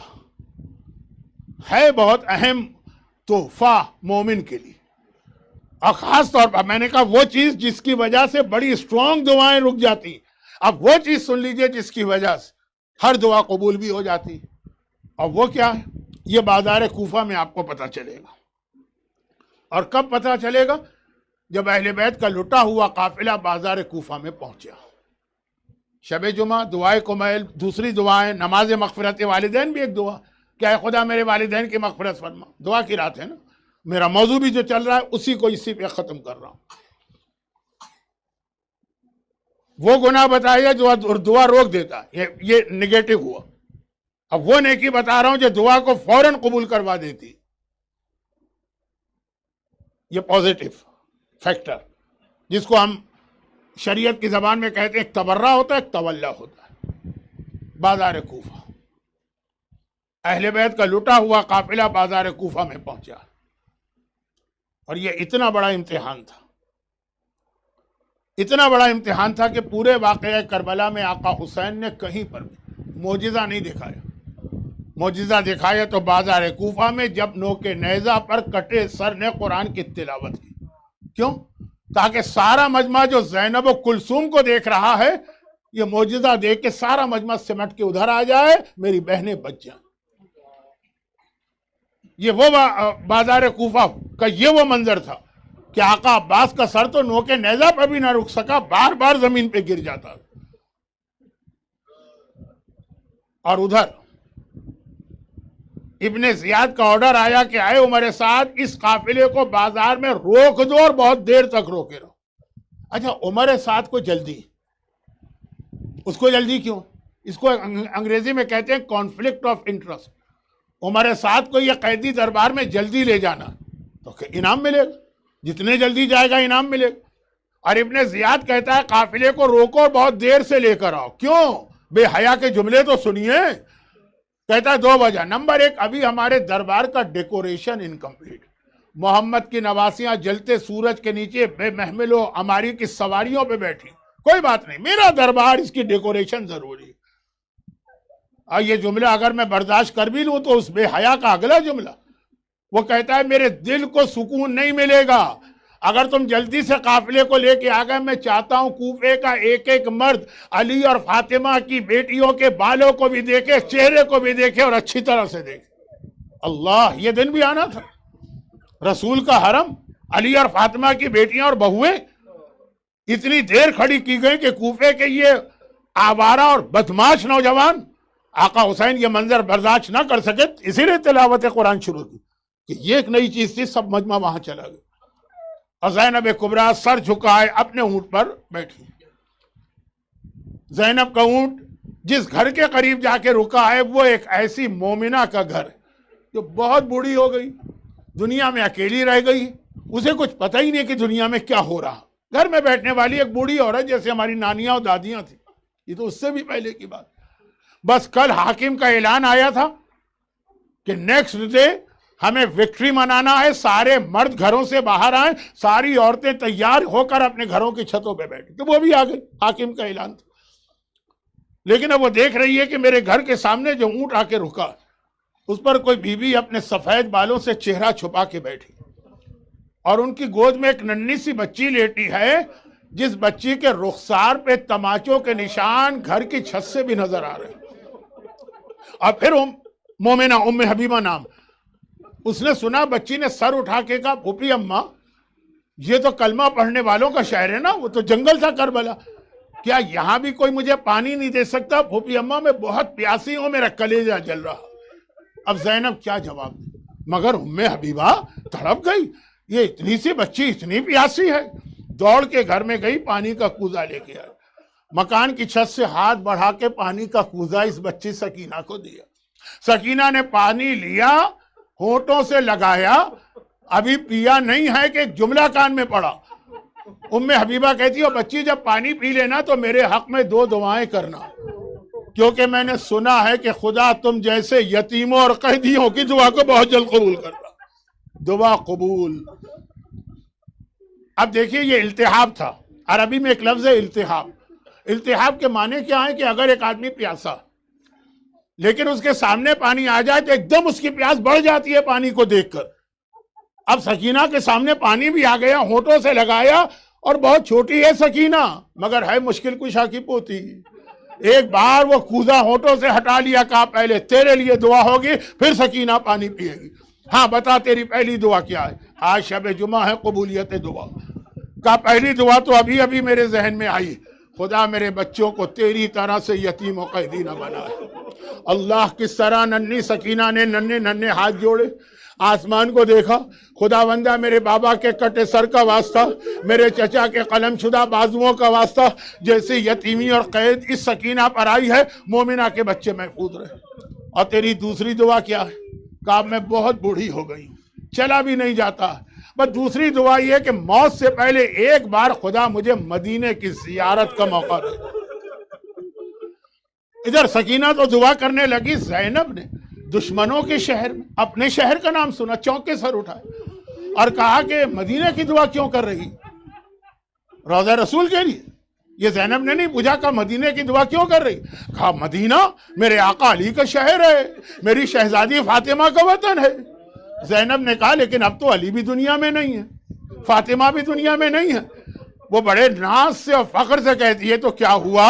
A: ہے بہت اہم تحفہ مومن کے لیے، اور خاص طور پر میں نے کہا وہ چیز جس کی وجہ سے بڑی سٹرونگ دعائیں رک جاتی. اب وہ چیز سن لیجئے جس کی وجہ سے ہر دعا قبول بھی ہو جاتی. اور وہ کیا ہے؟ یہ بازار کوفہ میں آپ کو پتہ چلے گا. اور کب پتہ چلے گا؟ جب اہل بیت کا لٹا ہوا قافلہ بازار کوفہ میں پہنچا. شب جمعہ، دعائے کمیل، دوسری دعائیں، نماز مغفرت والدین بھی ایک دعا کہ اے خدا میرے والدین کی مغفرت فرما. دعا کی رات ہے نا. میرا موضوع بھی جو چل رہا ہے اسی کو اسی پہ ختم کر رہا ہوں. وہ گناہ بتایا جو دعا روک دیتا ہے، یہ نگیٹو ہوا. اب وہ نیکی بتا رہا ہوں جو دعا کو فوراً قبول کروا دیتی. یہ پوزیٹو فیکٹر جس کو ہم شریعت کی زبان میں کہتے ہیں، ایک تبرہ ہوتا ہے، ایک تولا ہوتا ہے. بازار کوفہ، اہل بیت کا لٹا ہوا قافلہ بازار کوفہ میں پہنچا. اور یہ اتنا بڑا امتحان تھا، اتنا بڑا امتحان تھا کہ پورے واقعہ کربلا میں آقا حسین نے کہیں پر بھی معجزہ نہیں دکھایا. معجزہ دکھایا تو بازار کوفہ میں جب نوک نیزہ پر کٹے سر نے قرآن کی تلاوت کی. کیوں؟ تاکہ سارا مجمع جو زینب و کلثوم کو دیکھ رہا ہے، یہ معجزہ دیکھ کے سارا مجمع سمٹ کے ادھر آ جائے، میری بہنیں بچ جائیں. یہ وہ بازار کوفہ کا یہ وہ منظر تھا کہ آقا عباس کا سر تو نوک نیزہ پر بھی نہ رک سکا، بار بار زمین پہ گر جاتا. اور ادھر ابن زیاد کا آرڈر آیا کہ آئے عمر سعد اس قافلے کو بازار میں روک دو اور بہت دیر تک روکے رہو. اچھا عمر سعد کو جلدی، اس کو جلدی کیوں؟ اس کو انگریزی میں کہتے ہیں کانفلکٹ آف انٹرسٹ. عمر سعد کو یہ قیدی دربار میں جلدی لے جانا تو انعام ملے گا، جتنے جلدی جائے گا انعام ملے گا. اور ابن زیاد کہتا ہے قافلے کو روکو اور بہت دیر سے لے کر آؤ. کیوں؟ بے حیا کے جملے تو سنیے. کہتا ہے 2 وجہ. نمبر 1، ابھی ہمارے دربار کا ڈیکوریشن انکمپلیٹ. محمد کی نواسیاں جلتے سورج کے نیچے بے محمل و عماری کی سواریوں پہ بیٹھی، کوئی بات نہیں، میرا دربار اس کی ڈیکوریشن ضروری. اور یہ جملہ اگر میں برداشت کر بھی لوں تو اس بے حیا کا اگلا جملہ وہ کہتا ہے میرے دل کو سکون نہیں ملے گا اگر تم جلدی سے قافلے کو لے کے آ گئے. میں چاہتا ہوں کوفے کا ایک ایک مرد علی اور فاطمہ کی بیٹیوں کے بالوں کو بھی دیکھے، چہرے کو بھی دیکھے اور اچھی طرح سے دیکھے. اللہ، یہ دن بھی آنا تھا. رسول کا حرم، علی اور فاطمہ کی بیٹیاں اور بہویں اتنی دیر کھڑی کی گئی کہ کوفے کے یہ آوارہ اور بدماش نوجوان آقا حسین یہ منظر برداشت نہ کر سکے. اسی لیے تلاوت قرآن شروع کی کہ یہ ایک نئی چیز تھی. سب مجمع وہاں چلا گیا اور زینب کبریٰ سر جھکائے اپنے اونٹ پر بیٹھی. زینب کا اونٹ جس گھر کے قریب جا کے رکا ہے وہ ایک ایسی مومنہ کا گھر ہے جو بہت بوڑھی ہو گئی، دنیا میں اکیلی رہ گئی، اسے کچھ پتہ ہی نہیں کہ دنیا میں کیا ہو رہا. گھر میں بیٹھنے والی ایک بوڑھی عورت جیسے ہماری نانیاں اور دادیاں تھیں، یہ تو اس سے بھی پہلے کی بات. بس کل حاکم کا اعلان آیا تھا کہ نیکسٹ ڈے ہمیں وکٹری منانا ہے، سارے مرد گھروں سے باہر آئیں، ساری عورتیں تیار ہو کر اپنے گھروں کی چھتوں پہ بیٹھی، تو وہ بھی آ گئی، حاکم کا اعلان تھا۔ لیکن اب وہ دیکھ رہی ہے کہ میرے گھر کے سامنے جو اونٹ آ کے رکا، اس پر کوئی بی بی اپنے سفید بالوں سے چہرہ چھپا کے بیٹھی، اور ان کی گود میں ایک ننھی سی بچی لیٹی ہے، جس بچی کے رخسار پہ تماچوں کے نشان گھر کی چھت سے بھی نظر آ رہے ہیں۔ اور پھر مومنہ ام حبیبہ نام، اس نے سنا، بچی نے سر اٹھا کے کہا، پھوپھی اماں یہ تو کلمہ پڑھنے والوں کا شہر ہے نا، وہ تو جنگل تھا کربلا، کیا یہاں بھی کوئی مجھے پانی نہیں دے سکتا؟ پھوپھی اماں میں بہت پیاسی ہوں، میرا کلیجہ جل رہا۔ اب زینب کیا جواب دے، مگر ام حبیبہ تڑپ گئی، یہ اتنی سی بچی اتنی پیاسی ہے، دوڑ کے گھر میں گئی، پانی کا کوزہ لے کے آئی، مکان کی چھت سے ہاتھ بڑھا کے پانی کا کوزہ اس بچی سکینہ کو دیا۔ سکینہ نے پانی لیا، ہونٹوں سے لگایا، ابھی پیا نہیں ہے کہ ایک جملہ کان میں پڑا۔ ام حبیبہ کہتی ہے، بچی جب پانی پی لینا تو میرے حق میں 2 دعائیں کرنا، کیونکہ میں نے سنا ہے کہ خدا تم جیسے یتیموں اور قیدیوں کی دعا کو بہت جلد قبول کرتا۔ دعا قبول۔ اب دیکھیے یہ التحاب تھا، عربی میں ایک لفظ ہے التحاب۔ التحاب کے معنی کیا ہے کہ اگر ایک آدمی پیاسا لیکن اس کے سامنے پانی آ جائے تو ایک دم اس کی پیاس بڑھ جاتی ہے پانی کو دیکھ کر۔ اب سکینہ کے سامنے پانی بھی آ گیا، ہونٹوں سے لگایا، اور بہت چھوٹی ہے سکینہ مگر ہے مشکل کشا کی پوتی۔ ایک بار وہ کوزہ ہونٹوں سے ہٹا لیا، کہا پہلے تیرے لیے دعا ہوگی، پھر سکینہ پانی پیے گی۔ ہاں بتا تیری پہلی دعا کیا ہے؟ آج شب جمعہ ہے، قبولیت دعا۔ کہا پہلی دعا تو ابھی ابھی میرے ذہن میں آئی، خدا میرے بچوں کو تیری طرح سے یتیم و قیدی نہ بنائے۔ اللہ کس طرح ننھی سکینہ نے ننھے ننھے ہاتھ جوڑے، آسمان کو دیکھا، خداوندہ میرے بابا کے کٹے سر کا واسطہ، میرے چچا کے قلم شدہ بازوؤں کا واسطہ، جیسے یتیمی اور قید اس سکینہ پر آئی ہے، مومنہ کے بچے محفوظ رہے۔ اور تیری دوسری دعا کیا ہے؟ کہا میں بہت بوڑھی ہو گئی، چلا بھی نہیں جاتا، بس دوسری دعا یہ ہے کہ موت سے پہلے ایک بار خدا مجھے مدینے کی زیارت کا موقع دے۔ ادھر سکینہ تو دعا کرنے لگی، زینب نے دشمنوں کے شہر میں اپنے شہر کا نام سنا، چونک کے سر اٹھائے اور کہا کہ مدینہ کی دعا کیوں کر رہی؟ روضہ رسول کے لیے۔ یہ زینب نے نہیں پوچھا کہ مدینہ کی دعا کیوں کر رہی؟ کہا مدینہ میرے آقا علی کا شہر ہے، میری شہزادی فاطمہ کا وطن ہے۔ زینب نے کہا لیکن اب تو علی بھی دنیا میں نہیں ہے، فاطمہ بھی دنیا میں نہیں ہے۔ وہ بڑے ناز سے اور فخر سے کہتی ہے تو کیا ہوا،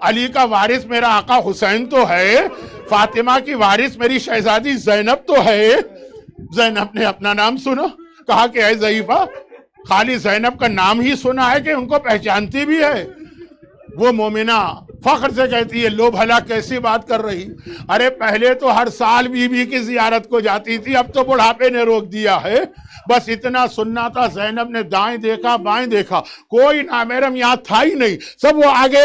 A: علی کا وارث میرا آقا حسین تو ہے، فاطمہ کی وارث میری شہزادی زینب تو ہے۔ زینب نے اپنا نام سنا، کہا کہ اے ضعیفہ، خالی زینب کا نام ہی سنا ہے کہ ان کو پہچانتی بھی ہے؟ وہ مومنہ فخر سے کہتی ہے لو بھلا کیسی بات کر رہی، ارے پہلے تو ہر سال بی بی کی زیارت کو جاتی تھی، اب تو بڑھاپے نے روک دیا ہے۔ بس اتنا سننا تھا۔ زینب نے دائیں دیکھا بائیں دیکھا، کوئی نامحرم یہاں تھا ہی نہیں، سب وہ آگے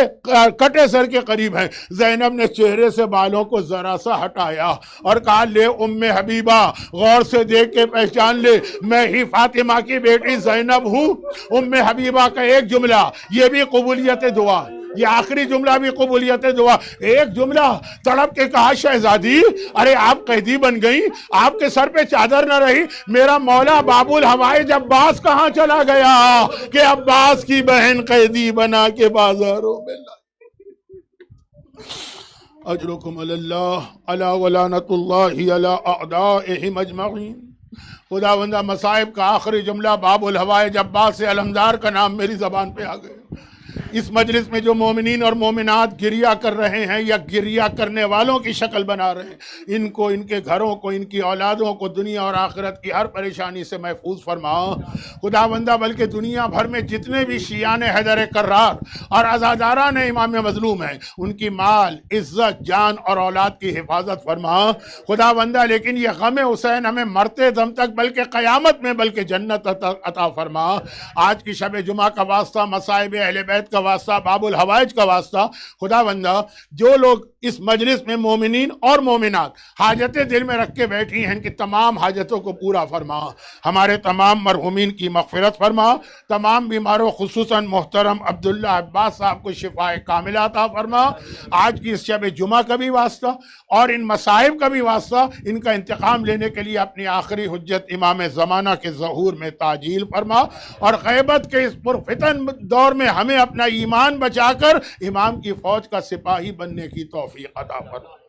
A: کٹے سر کے قریب ہیں۔ زینب نے چہرے سے بالوں کو ذرا سا ہٹایا اور کہا لے ام حبیبہ، غور سے دیکھ کے پہچان لے، میں ہی فاطمہ کی بیٹی زینب ہوں۔ ام حبیبہ کا ایک جملہ یہ بھی قبولیت دعا، یہ آخری جملہ بھی قبولیت دعا۔ ایک جملہ تڑپ کے کہا شہزادی، ارے آپ قیدی بن گئی، آپ کے سر پہ چادر نہ رہی، میرا مولا باب الحوائج عباس کہاں چلا گیا کہ عباس کی بہن قیدی بنا کے بازاروں میں لائی؟ اجرکم علی اللہ علی ولعنۃ اللہ علی اعدائہم اجمعین۔ خداوندہ مصائب کا آخری جملہ باب الحوائج عباس سے علمدار کا نام میری زبان پہ آ گیا۔ اس مجلس میں جو مومنین اور مومنات گریہ کر رہے ہیں یا گریہ کرنے والوں کی شکل بنا رہے ہیں، ان کو، ان کے گھروں کو، ان کی اولادوں کو دنیا اور آخرت کی ہر پریشانی سے محفوظ فرما خداوندہ۔ بلکہ دنیا بھر میں جتنے بھی شیعان حیدر کرار اور عزاداران امام مظلوم ہیں، ان کی مال، عزت، جان اور اولاد کی حفاظت فرما خداوندہ۔ لیکن یہ غم حسین ہمیں مرتے دم تک بلکہ قیامت میں بلکہ جنت عطا فرما۔ آج کی شب جمعہ کا واسطہ مصائب اہل بیت کا واسطہ، باب الحوائج کا واسطہ، خدا بندہ جو لوگ اس مجلس میں مومنین اور مومنات حاجتیں دل میں رکھ کے بیٹھی ہیں، ان کی تمام حاجتوں کو پورا فرما، ہمارے تمام مرحومین کی مغفرت فرما، تمام بیماروں خصوصاً محترم عبداللہ عباس صاحب کو شفاء کاملہ عطا فرما۔ آج کی اس شب جمعہ کا بھی واسطہ اور ان مصائب کا بھی واسطہ، ان کا انتقام لینے کے لیے اپنی آخری حجت امام زمانہ کے ظہور میں تعجیل فرما، اور غیبت کے اس پرفتن دور میں ہمیں اپنا ایمان بچا کر امام کی فوج کا سپاہی بننے کی توفیق عطا فرما۔